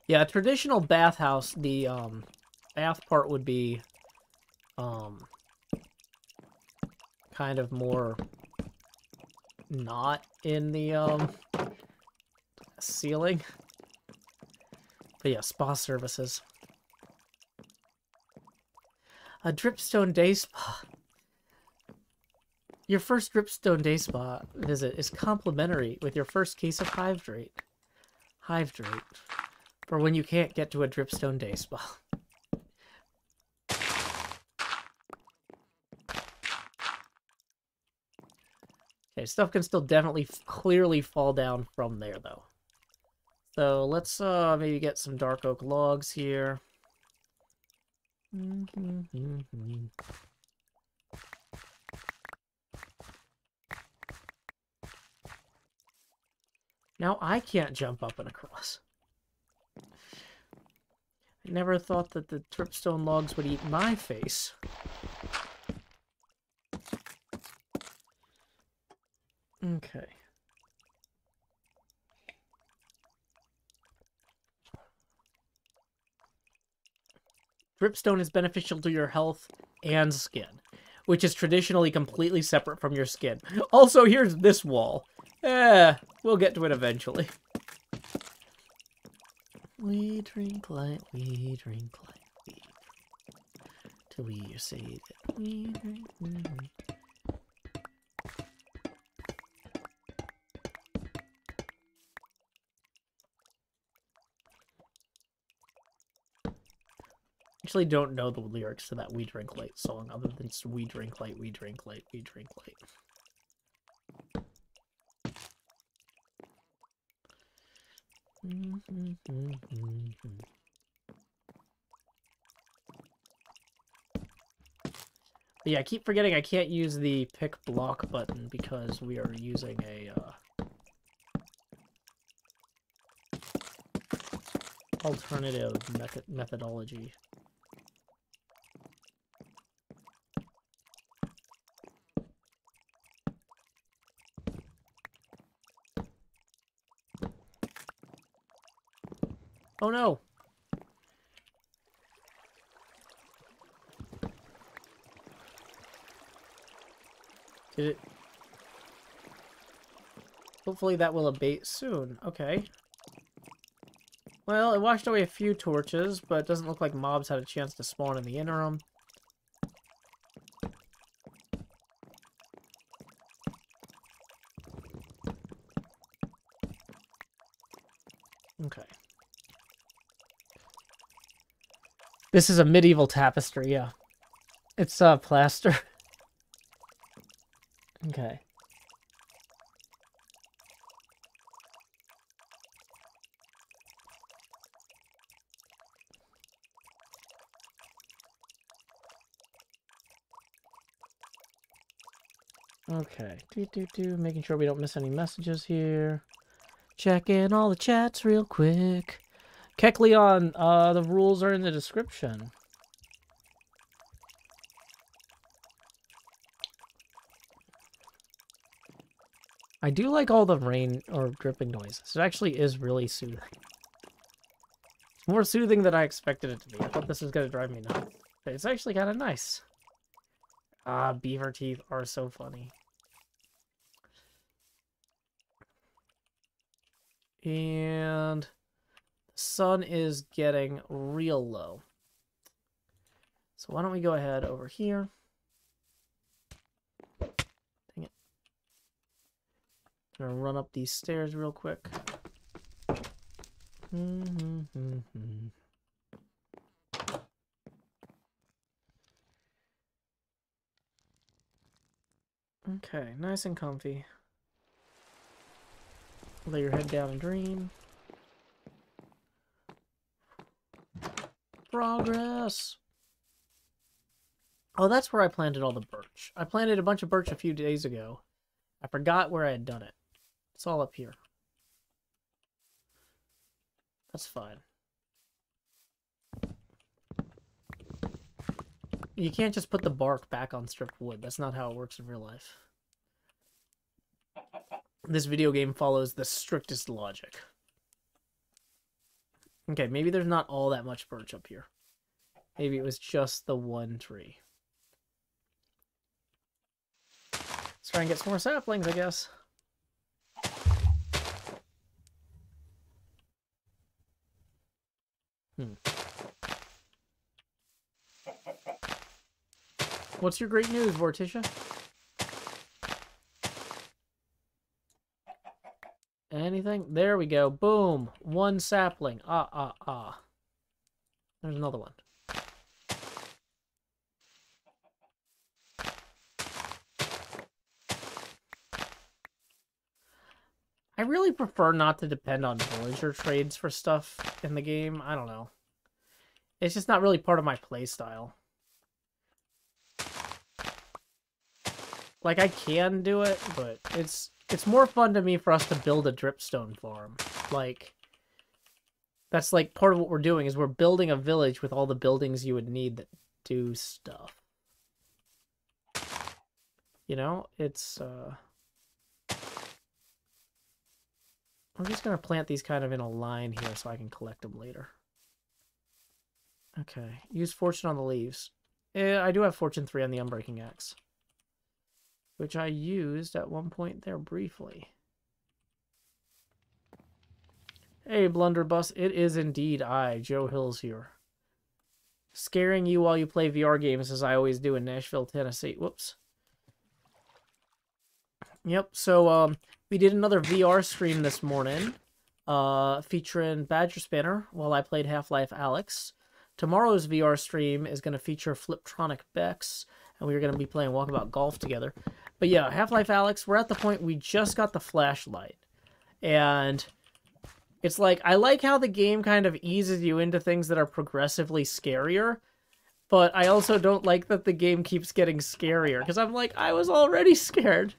Yeah, a traditional bathhouse, the bath part would be kind of more not in the ceiling. But yeah, spa services. A dripstone day spa. Your first dripstone day spa visit is complimentary with your first case of hydrate. Hydrate. For when you can't get to a dripstone day spa. Okay, stuff can still definitely clearly fall down from there, though. So let's maybe get some dark oak logs here. Now I can't jump up and across. I never thought that the dripstone logs would eat my face. Okay. Dripstone is beneficial to your health and skin, which is traditionally completely separate from your skin. Also, here's this wall. We'll get to it eventually. We drink light, we drink light, we drink till we say that we drink. Actually don't know the lyrics to that We Drink Light song other than we drink light, we drink light, we drink light. But yeah, I keep forgetting I can't use the pick block button because we are using a alternative methodology. Oh no! Did it? Hopefully that will abate soon. Okay. Well, it washed away a few torches, but it doesn't look like mobs had a chance to spawn in the interim. Okay. This is a medieval tapestry, yeah. It's plaster. Okay. Okay. Making sure we don't miss any messages here. Checking all the chats real quick. Kekleon, the rules are in the description. I do like all the rain or dripping noises. It actually is really soothing. It's more soothing than I expected it to be. I thought this was going to drive me nuts. But it's actually kind of nice. Ah, beaver teeth are so funny. And the sun is getting real low. So why don't we go ahead over here. Dang it. Gonna run up these stairs real quick. Okay, nice and comfy. Lay your head down and dream. Progress! Oh, that's where I planted all the birch. I planted a bunch of birch a few days ago. I forgot where I had done it. It's all up here. That's fine. You can't just put the bark back on stripped wood. That's not how it works in real life. This video game follows the strictest logic. Okay, maybe there's not all that much birch up here. Maybe it was just the one tree. Let's try and get some more saplings, I guess. What's your great news, Vorticia? Anything? There we go. Boom. One sapling. There's another one. I really prefer not to depend on villager trades for stuff in the game. I don't know. It's just not really part of my playstyle. Like, I can do it, but it's more fun to me for us to build a dripstone farm. Like, that's like part of what we're doing is we're building a village with all the buildings you would need that do stuff. You know, it's I'm just gonna plant these kind of in a line here so I can collect them later. Okay, use fortune on the leaves. I do have fortune 3 on the unbreaking axe, which I used at one point there briefly. Hey, Blunderbuss, it is indeed I, Joe Hills here. Scaring you while you play VR games as I always do in Nashville, Tennessee. Whoops. Yep, so we did another VR stream this morning, featuring Badger Spinner while I played Half-Life Alyx. Tomorrow's VR stream is going to feature Fliptronic Bex, and we're going to be playing Walkabout Golf together. But yeah, Half-Life Alyx, we're at the point we just got the flashlight. And it's like, I like how the game kind of eases you into things that are progressively scarier, but I also don't like that the game keeps getting scarier, because I'm like, I was already scared.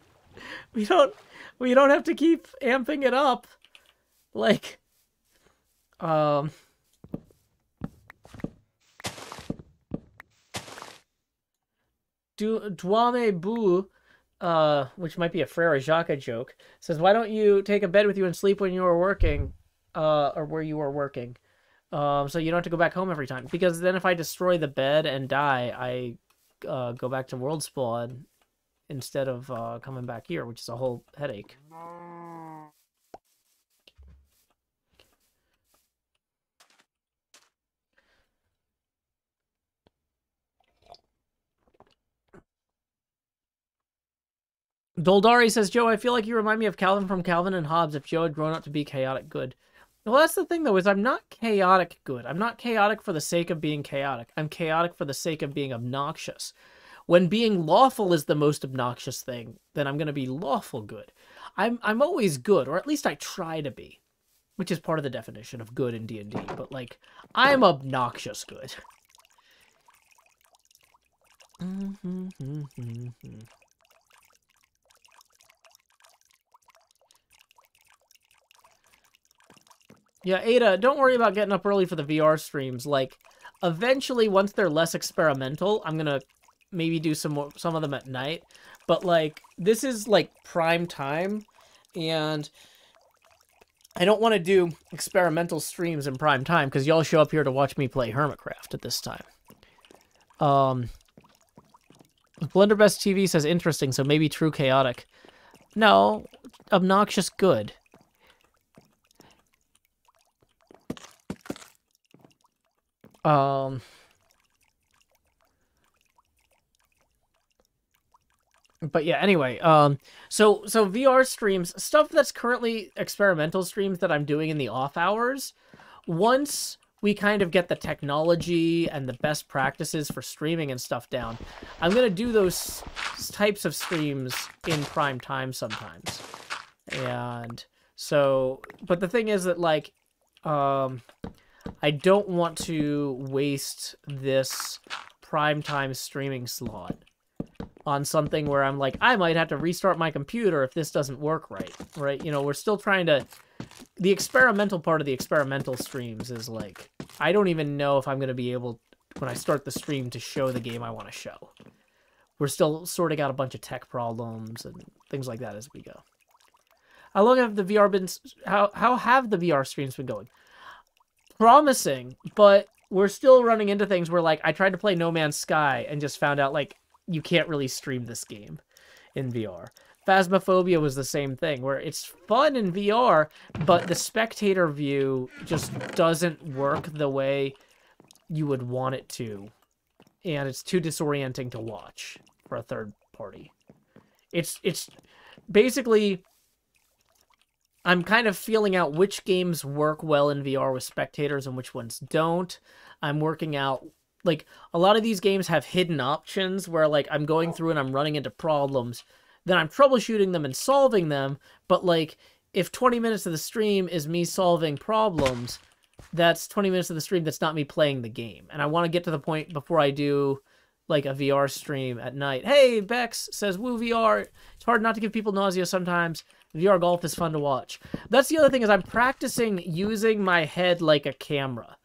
We don't have to keep amping it up. Like, Dwame Boo, which might be a Frere Jacques joke, says, why don't you take a bed with you and sleep when you are working, or where you are working, so you don't have to go back home every time? Because then if I destroy the bed and die, I go back to World Spawn instead of coming back here, which is a whole headache. Doldari says, Joe, I feel like you remind me of Calvin from Calvin and Hobbes if Joe had grown up to be chaotic good. Well, that's the thing, though, is I'm not chaotic good. I'm not chaotic for the sake of being chaotic. I'm chaotic for the sake of being obnoxious. When being lawful is the most obnoxious thing, then I'm going to be lawful good. I'm always good, or at least I try to be, which is part of the definition of good in D&D. But, like, I'm obnoxious good. Yeah, Ada, don't worry about getting up early for the VR streams. Like, eventually, once they're less experimental, I'm gonna maybe do some of them at night. But, like, this is, like, prime time, and I don't want to do experimental streams in prime time, because y'all show up here to watch me play Hermitcraft at this time. Blunderbest TV says, interesting, so maybe true chaotic. No, obnoxious good. But yeah, anyway, so VR streams, stuff that's currently experimental streams that I'm doing in the off hours, once we kind of get the technology and the best practices for streaming and stuff down, I'm going to do those types of streams in prime time sometimes. And so, but the thing is that, like, I don't want to waste this primetime streaming slot on something where I'm like, I might have to restart my computer if this doesn't work right? You know, we're still trying to... The experimental part of the experimental streams is like, I don't even know if I'm going to be able, when I start the stream, to show the game I want to show. We're still sorting out a bunch of tech problems and things like that as we go. How long have the VR been... How have the VR streams been going? Promising, but we're still running into things where, like, I tried to play No Man's Sky and just found out, like, you can't really stream this game in VR. Phasmophobia was the same thing, where it's fun in VR, but the spectator view just doesn't work the way you would want it to. And it's too disorienting to watch for a third party. It's basically, I'm kind of feeling out which games work well in VR with spectators and which ones don't. I'm working out, like, a lot of these games have hidden options where, like, I'm going through and I'm running into problems, then I'm troubleshooting them and solving them, but, like, if 20 minutes of the stream is me solving problems, that's 20 minutes of the stream that's not me playing the game. And I want to get to the point before I do, like, a VR stream at night. Hey, Bex says, woo VR. It's hard not to give people nausea sometimes. VR golf is fun to watch. That's the other thing, is I'm practicing using my head like a camera.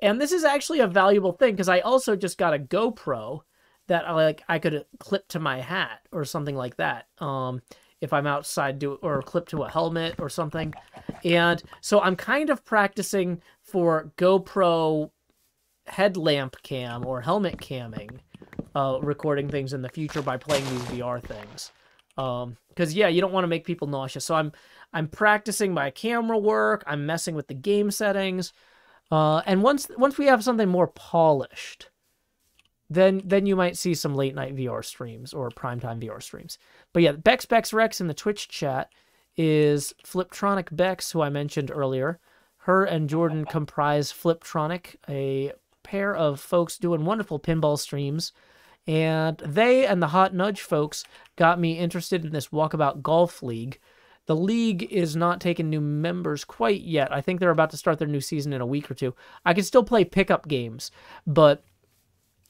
And this is actually a valuable thing, because I also just got a GoPro that I could clip to my hat or something like that. If I'm outside, or clip to a helmet or something. And so I'm kind of practicing for GoPro headlamp cam or helmet camming, recording things in the future by playing these VR things. Because yeah, you don't want to make people nauseous. So I'm practicing my camera work. I'm messing with the game settings. And once we have something more polished, then you might see some late night VR streams or primetime VR streams. But yeah, Bex Rex in the Twitch chat is Fliptronic Bex, who I mentioned earlier. Her and Jordan comprise Fliptronic, a pair of folks doing wonderful pinball streams. And they and the Hot Nudge folks got me interested in this Walkabout Golf League. The league is not taking new members quite yet. I think they're about to start their new season in a week or two. I can still play pickup games, but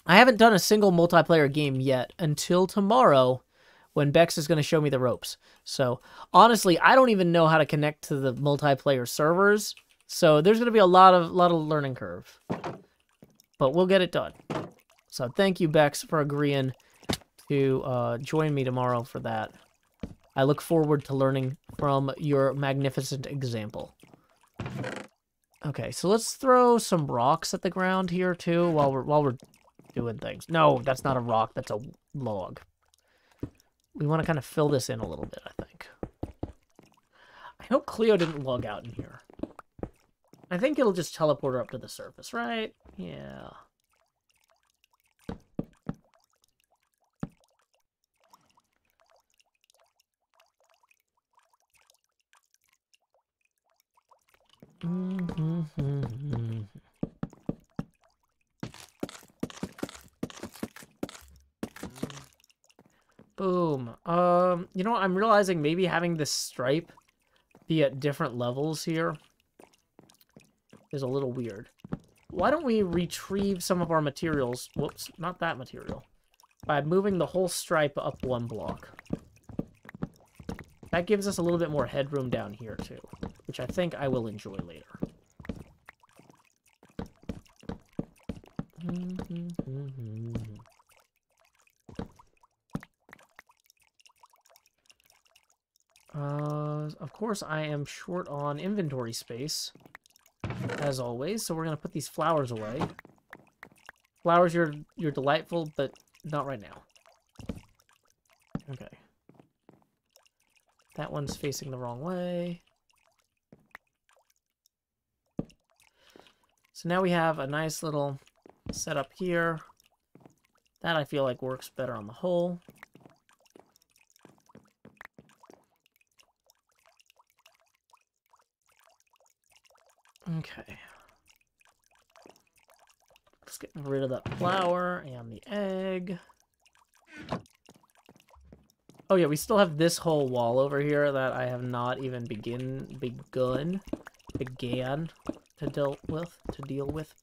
I haven't done a single multiplayer game yet until tomorrow, when Bex is going to show me the ropes. So, honestly, I don't even know how to connect to the multiplayer servers. So, there's going to be a lot of learning curve. But we'll get it done. So, thank you, Bex, for agreeing to join me tomorrow for that. I look forward to learning from your magnificent example. Okay, so let's throw some rocks at the ground here, too, while we're doing things. No, that's not a rock. That's a log. We want to kind of fill this in a little bit, I think. I hope Cleo didn't log out in here. I think it'll just teleport her up to the surface, right? Yeah. Boom. You know what? I'm realizing maybe having this stripe be at different levels here is a little weird. Why don't we retrieve some of our materials? Whoops, not that material. By moving the whole stripe up one block. That gives us a little bit more headroom down here, too, which I think I will enjoy later. Of course, I am short on inventory space, as always, so we're going to put these flowers away. Flowers, you're delightful, but not right now. Okay. That one's facing the wrong way. So now we have a nice little setup here. That I feel like works better on the whole. Okay. Let's get rid of that flower and the egg. Oh yeah, we still have this whole wall over here that I have not even began to deal with.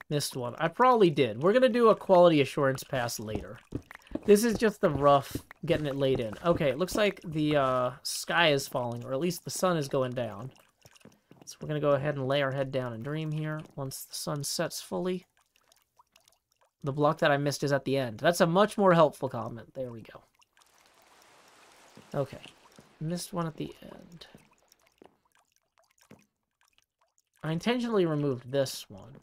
Missed one. I probably did. We're gonna do a quality assurance pass later. This is just the rough getting it laid in. Okay, it looks like the sky is falling, or at least the sun is going down. So we're gonna go ahead and lay our head down and dream here once the sun sets fully. The block that I missed is at the end. That's a much more helpful comment. There we go. Okay. Missed one at the end. I intentionally removed this one.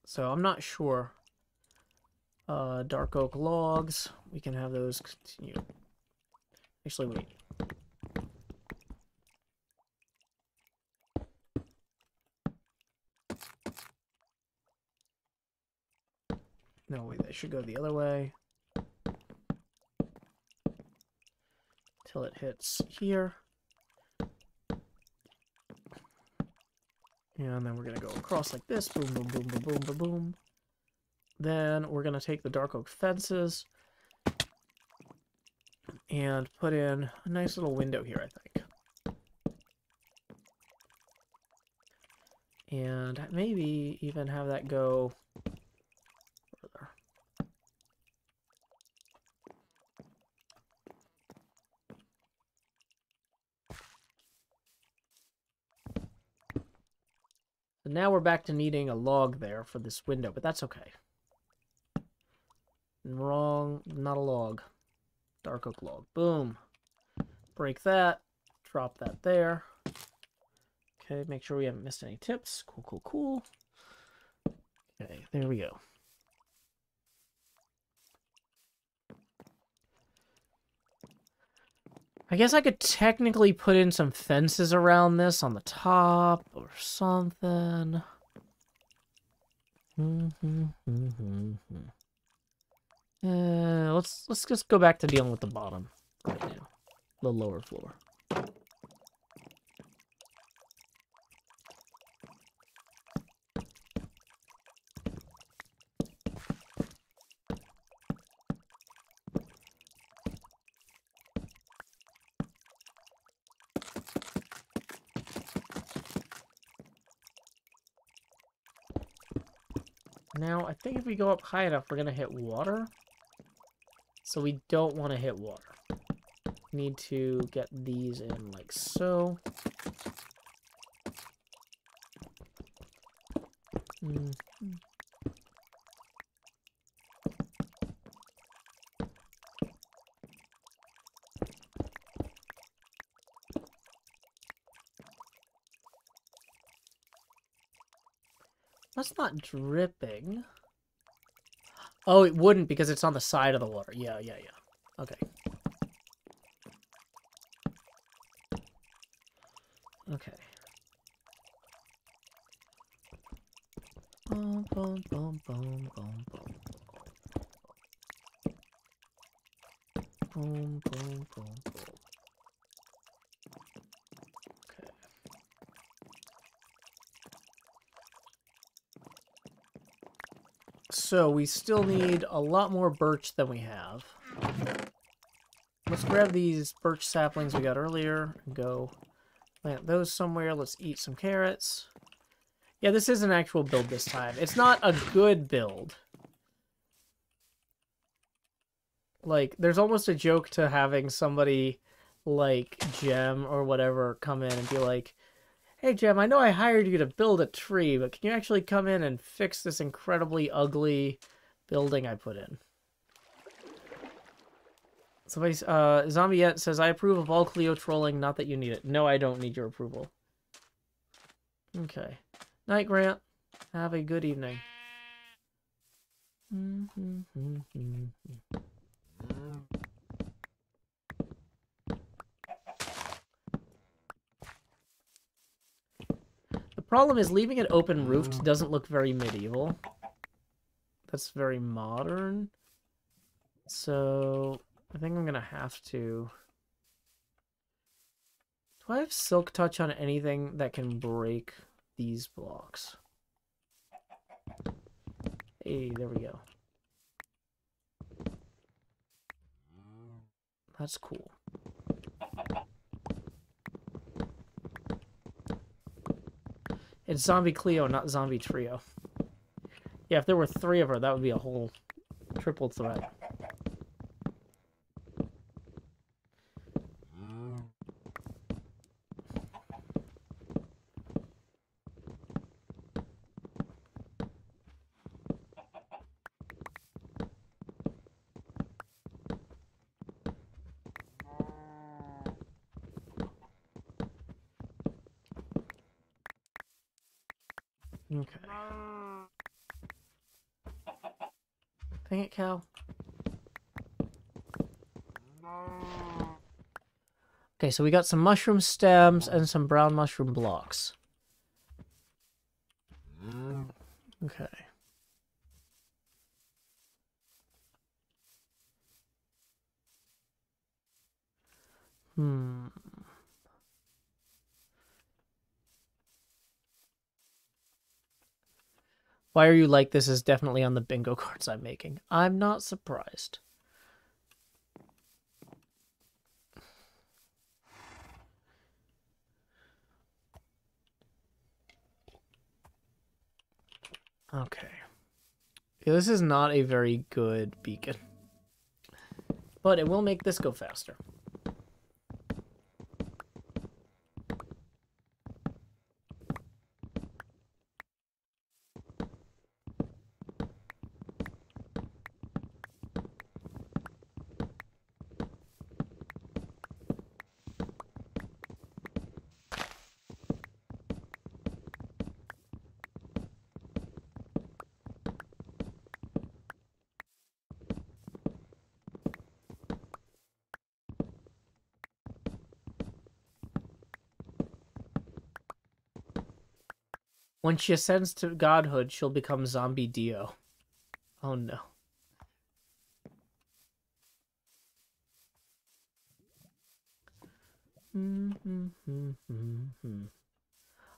So I'm not sure. Dark oak logs. We can have those continue. Actually, wait. No, wait, that should go the other way. Till it hits here. And then we're going to go across like this. Boom, boom, boom, boom, boom, boom, boom. Then we're going to take the dark oak fences and put in a nice little window here, I think. And maybe even have that go further. So now we're back to needing a log there for this window, but that's okay. Wrong, not a log. Dark oak log. Boom. Break that. Drop that there. Okay, make sure we haven't missed any tips. Cool, cool, cool. Okay, there we go. I guess I could technically put in some fences around this on the top or something. Let's just go back to dealing with the bottom right now. The lower floor. Now, I think if we go up high enough, we're going to hit water. So we don't want to hit water. We need to get these in like so. That's not dripping. Oh, it wouldn't because it's on the side of the water. Yeah. Okay. Okay. Boom, boom, boom, boom, boom, boom. Boom, boom, boom, boom. Okay. So we still need a lot more birch than we have. Let's grab these birch saplings we got earlier and go plant those somewhere. Let's eat some carrots. Yeah, this is an actual build this time. It's not a good build. Like, there's almost a joke to having somebody like Gem or whatever come in and be like, hey, Gem, I know I hired you to build a tree, but can you actually come in and fix this incredibly ugly building I put in? Somebody, Zombiette says, I approve of all Cleo trolling, not that you need it. No, I don't need your approval. Okay. Night, Grant. Have a good evening. The problem is leaving it open roofed doesn't look very medieval. That's very modern. So I think I'm gonna have to... Do I have Silk Touch on anything that can break these blocks? Hey, there we go. That's cool. It's Zombie Cleo, not Zombie Trio. Yeah, if there were 3 of her, that would be a whole triple threat. Okay. Dang it, cow. Okay, so we got some mushroom stems and some brown mushroom blocks. Okay. Why are you like this is definitely on the bingo cards I'm making. I'm not surprised. Okay. Yeah, this is not a very good beacon. But it will make this go faster. When she ascends to godhood, she'll become Zombie Dio. Oh no.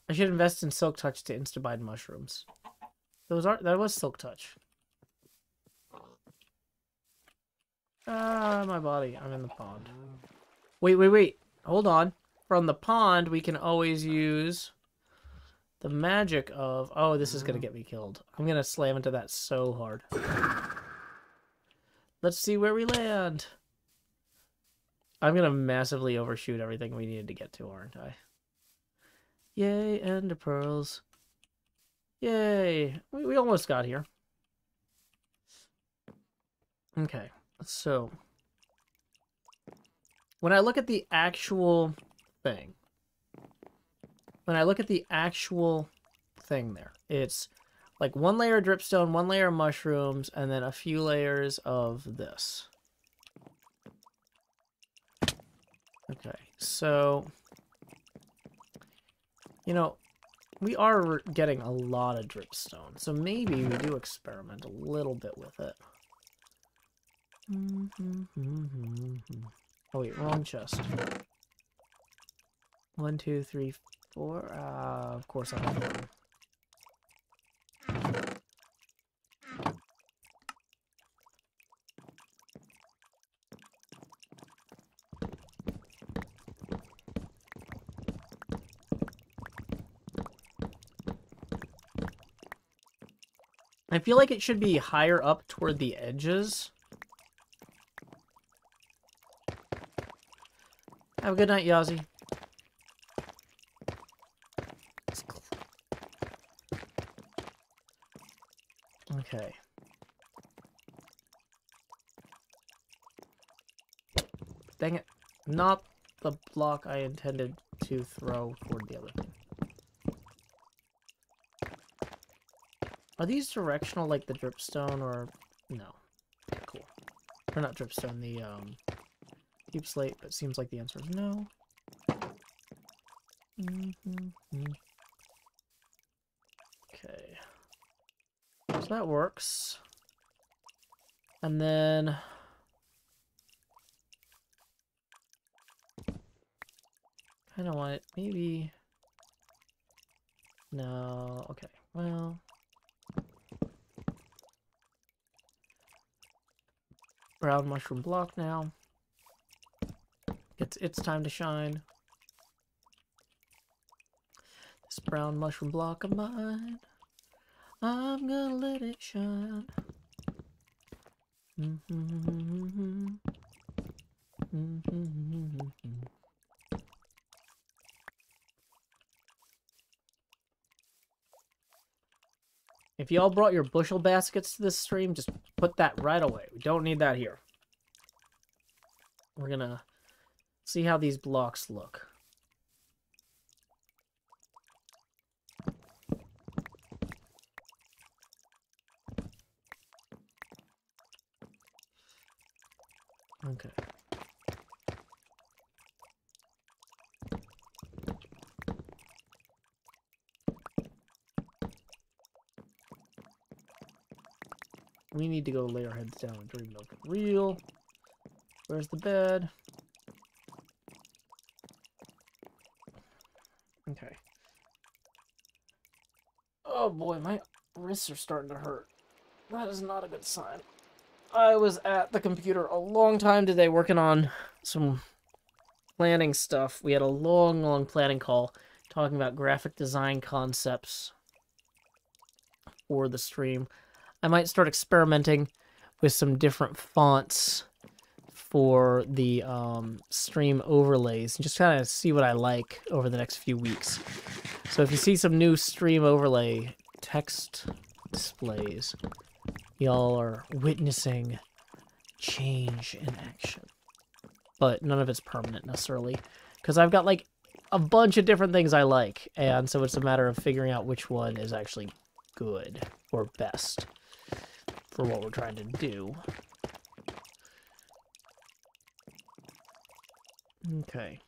I should invest in Silk Touch to insta-bide mushrooms. That was Silk Touch. Ah, my body. I'm in the pond. Wait. Hold on. From the pond, we can always use the magic of... Oh, this is going to get me killed. I'm going to slam into that so hard. Let's see where we land. I'm going to massively overshoot everything we needed to get to, aren't I? Yay, ender pearls. Yay. We almost got here. Okay, so... When I look at the actual thing... there, it's like 1 layer of dripstone, 1 layer of mushrooms, and then a few layers of this. Okay, so... You know, we are getting a lot of dripstone, so maybe we do experiment a little bit with it. Oh wait, wrong chest. 1, 2, 3, 4. Of course I have one. I feel like it should be higher up toward the edges. Have a good night, Yazzie. Okay. Dang it. Not the block I intended to throw toward the other thing. Are these directional like the dripstone or no? Okay, cool. Or not dripstone, the deep slate, but it seems like the answer is no. Okay. So that works. And then kind of want it maybe no. Okay. Well, brown mushroom block now. It's time to shine. This brown mushroom block of mine, I'm gonna let it shine. If y'all brought your bushel baskets to this stream, just put that right away. We don't need that here. We're gonna see how these blocks look. Okay. We need to go lay our heads down and dream milk real. Where's the bed? Okay. Oh boy, my wrists are starting to hurt. That is not a good sign. I was at the computer a long time today working on some planning stuff. We had a long planning call talking about graphic design concepts for the stream. I might start experimenting with some different fonts for the stream overlays and just kind of see what I like over the next few weeks. So if you see some new stream overlay text displays, y'all are witnessing change in action. But none of it's permanent necessarily, because I've got like a bunch of different things I like, and so it's a matter of figuring out which one is actually good or best for what we're trying to do. Okay.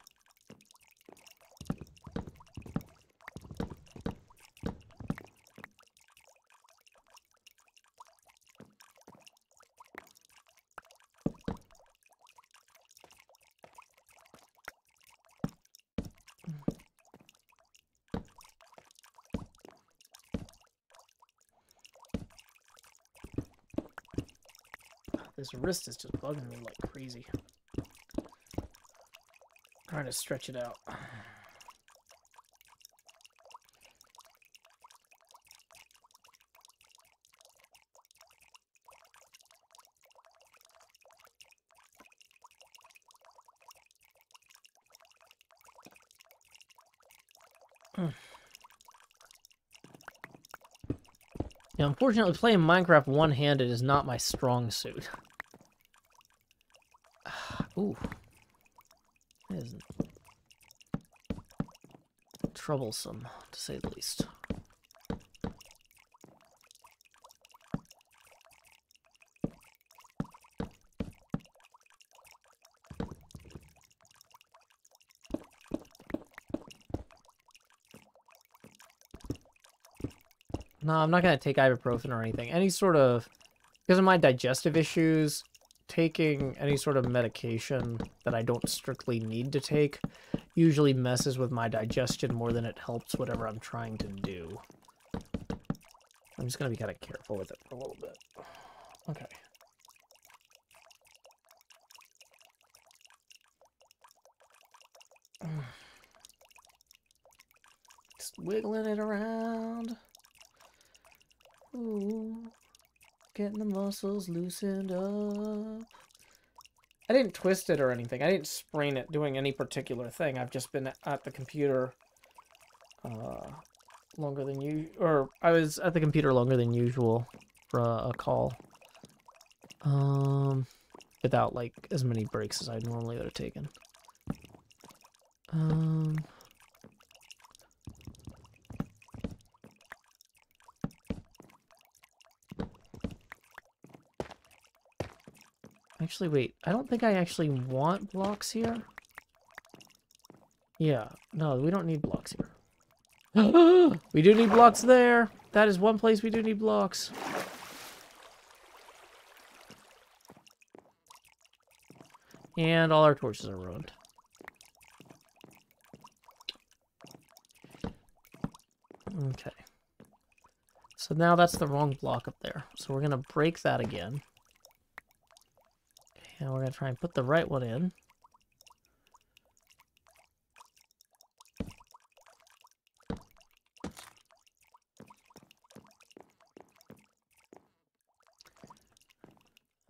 This wrist is just bugging me like crazy. Trying to stretch it out. Now, unfortunately, playing Minecraft one-handed is not my strong suit. Ooh. That is troublesome, to say the least. No, I'm not going to take ibuprofen or anything. Any sort of... Because of my digestive issues, taking any sort of medication that I don't strictly need to take usually messes with my digestion more than it helps whatever I'm trying to do. I'm just going to be kind of careful with it for a little bit. Okay. Just wiggling it around. Ooh. Getting the muscles loosened up. I didn't twist it or anything. I didn't sprain it doing any particular thing. I've just been at the computer longer than you, or I was at the computer longer than usual for a call. Without like as many breaks as I normally would have taken. Actually, wait. I don't think I actually want blocks here. Yeah. No, we don't need blocks here. We do need blocks there. That is one place we do need blocks. And all our torches are ruined. Okay. So now that's the wrong block up there. So we're going to break that again. And we're going to try and put the right one in.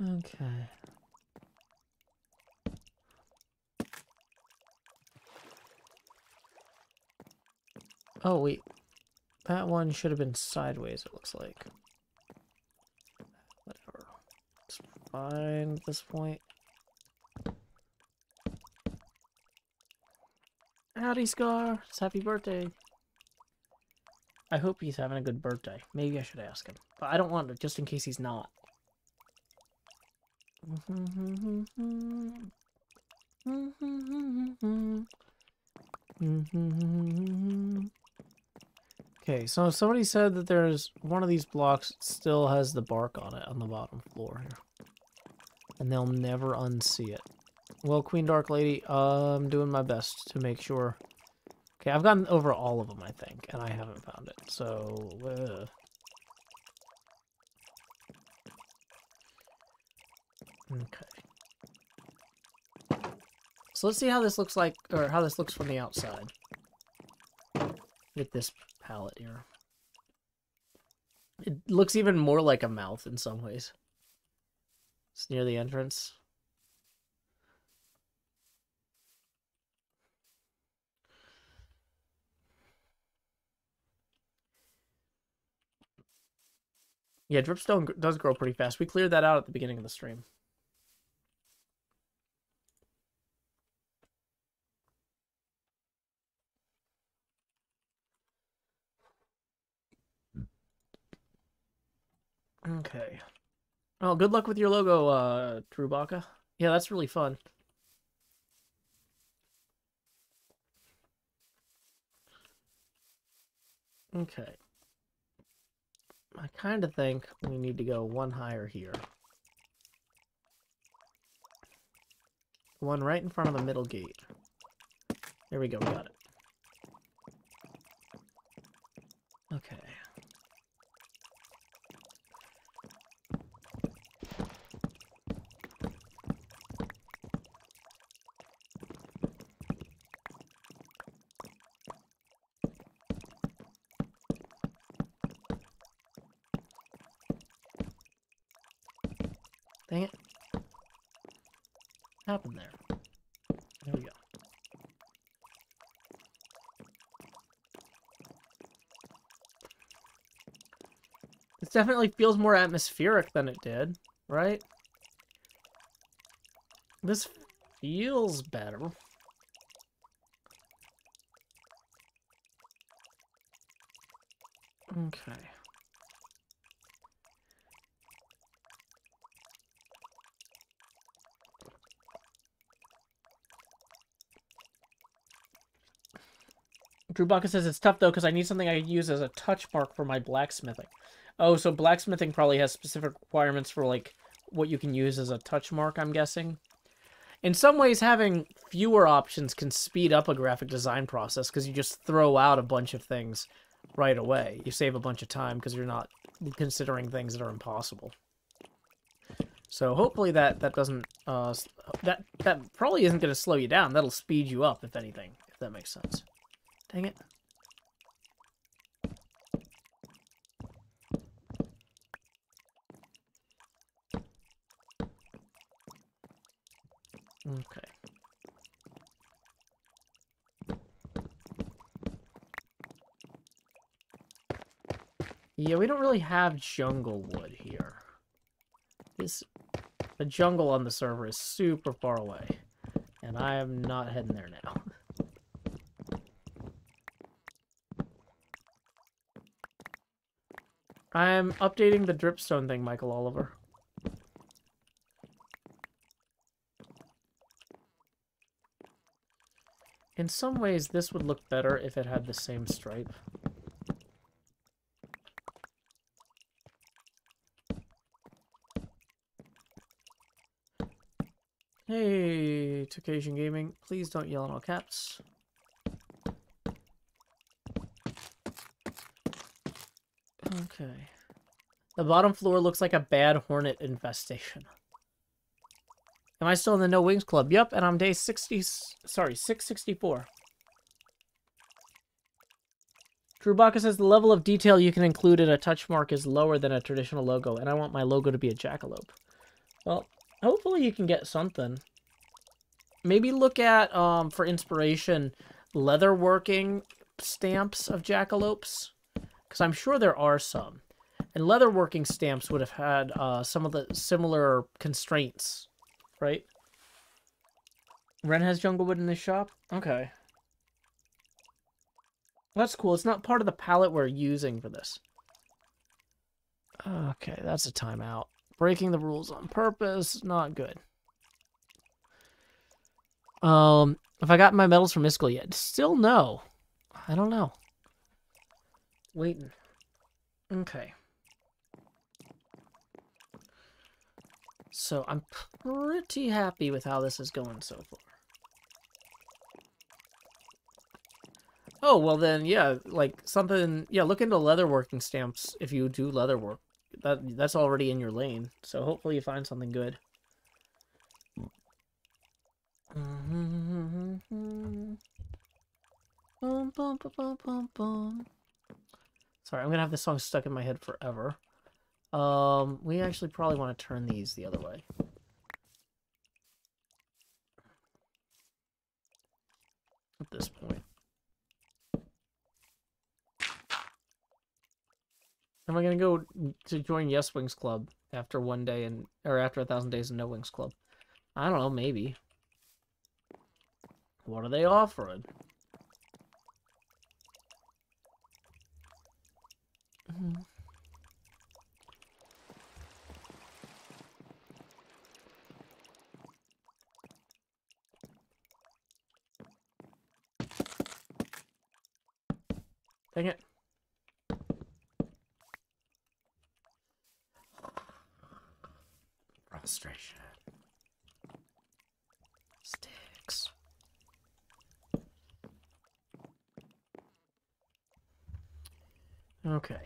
Okay. Oh, wait. That one should have been sideways, it looks like. Whatever. It's fine at this point. Howdy, Scar. It's happy birthday. I hope he's having a good birthday. Maybe I should ask him. But I don't want to, just in case he's not. Okay, so somebody said that there's one of these blocks still has the bark on it on the bottom floor here. And they'll never unsee it. Well, Queen Dark Lady, I'm doing my best to make sure. Okay, I've gotten over all of them, I think, and I haven't found it, so... Okay. So let's see how this looks like, or how this looks from the outside. With this palette here. It looks even more like a mouth in some ways. It's near the entrance. Yeah, dripstone does grow pretty fast. We cleared that out at the beginning of the stream. Okay. Oh, good luck with your logo, Trubaka. Yeah, that's really fun. Okay. I kind of think we need to go one higher here. One right in front of the middle gate. There we go, we got it. Okay. Dang it. What happened there? There we go. This definitely feels more atmospheric than it did, right? This feels better. Okay. Drewbaka says it's tough though because I need something I can use as a touch mark for my blacksmithing. Oh, so blacksmithing probably has specific requirements for like what you can use as a touch mark, I'm guessing. In some ways, having fewer options can speed up a graphic design process because you just throw out a bunch of things right away. You save a bunch of time because you're not considering things that are impossible. So hopefully that doesn't that probably isn't going to slow you down. That'll speed you up, if anything, if that makes sense. Dang it. Okay. Yeah, we don't really have jungle wood here. The jungle on the server is super far away, and I am not heading there now. I'm updating the dripstone thing, Michael Oliver. In some ways, this would look better if it had the same stripe. Hey, Tokasian Gaming, please don't yell in all caps. Okay. The bottom floor looks like a bad hornet infestation. Am I still in the No Wings Club? Yep, and I'm day 664. Drewbaka says the level of detail you can include in a touch mark is lower than a traditional logo, and I want my logo to be a jackalope. Well, hopefully you can get something. Maybe look at, for inspiration, leatherworking stamps of jackalopes, because I'm sure there are some. And leatherworking stamps would have had some of the similar constraints, right? Ren has jungle wood in his shop? Okay. That's cool. It's not part of the palette we're using for this. Okay, that's a timeout. Breaking the rules on purpose, not good. If I got my medals from Iskall yet? Still no. I don't know. Waiting. Okay. So I'm pretty happy with how this is going so far. Oh, well then, yeah, like something, yeah, look into leatherworking stamps if you do leather work. That's already in your lane, so hopefully you find something good. Sorry, I'm gonna have this song stuck in my head forever. We actually probably want to turn these the other way. At this point. Am I gonna go to join Yes Wings Club after 1 day or after 1,000 days in No Wings Club? I don't know, maybe. What are they offering? Dang it. Frustration. Sticks. Okay.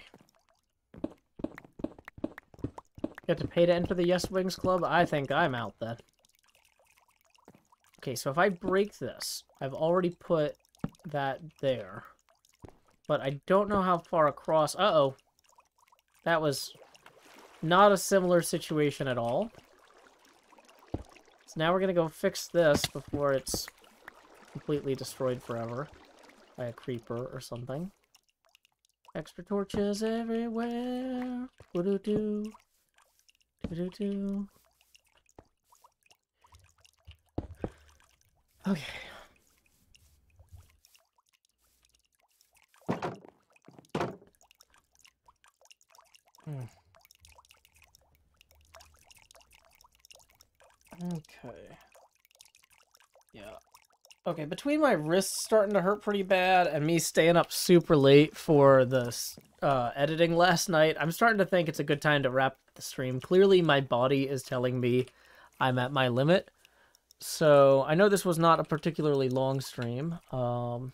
You have to pay to enter the Yes Wings Club? I think I'm out then. Okay, so if I break this, I've already put that there. But I don't know how far across... Uh-oh. That was not a similar situation at all. So now we're going to go fix this before it's completely destroyed forever by a creeper or something. Extra torches everywhere. Woo-doo-doo. Doo-doo-doo. Okay. Okay. Yeah. Okay, between my wrists starting to hurt pretty bad and me staying up super late for the editing last night, I'm starting to think it's a good time to wrap the stream. Clearly, my body is telling me I'm at my limit. So, I know this was not a particularly long stream, but,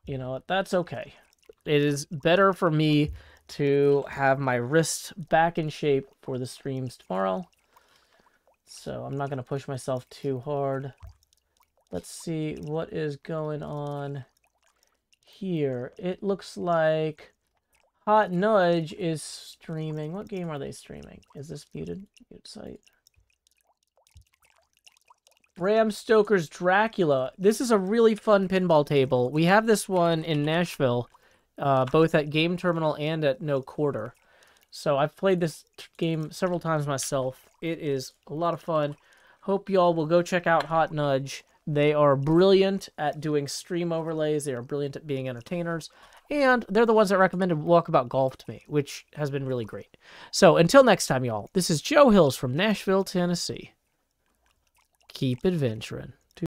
you know, that's okay. It is better for me to have my wrists back in shape for the streams tomorrow. So, I'm not going to push myself too hard. Let's see what is going on here. It looks like Hot Nudge is streaming. What game are they streaming? Is this muted? Mute site. Bram Stoker's Dracula. This is a really fun pinball table. We have this one in Nashville, both at Game Terminal and at No Quarter. So I've played this game several times myself. It is a lot of fun. Hope y'all will go check out Hot Nudge. They are brilliant at doing stream overlays. They are brilliant at being entertainers. And they're the ones that recommended Walkabout Golf to me, which has been really great. So until next time, y'all, this is Joe Hills from Nashville, Tennessee. Keep adventuring.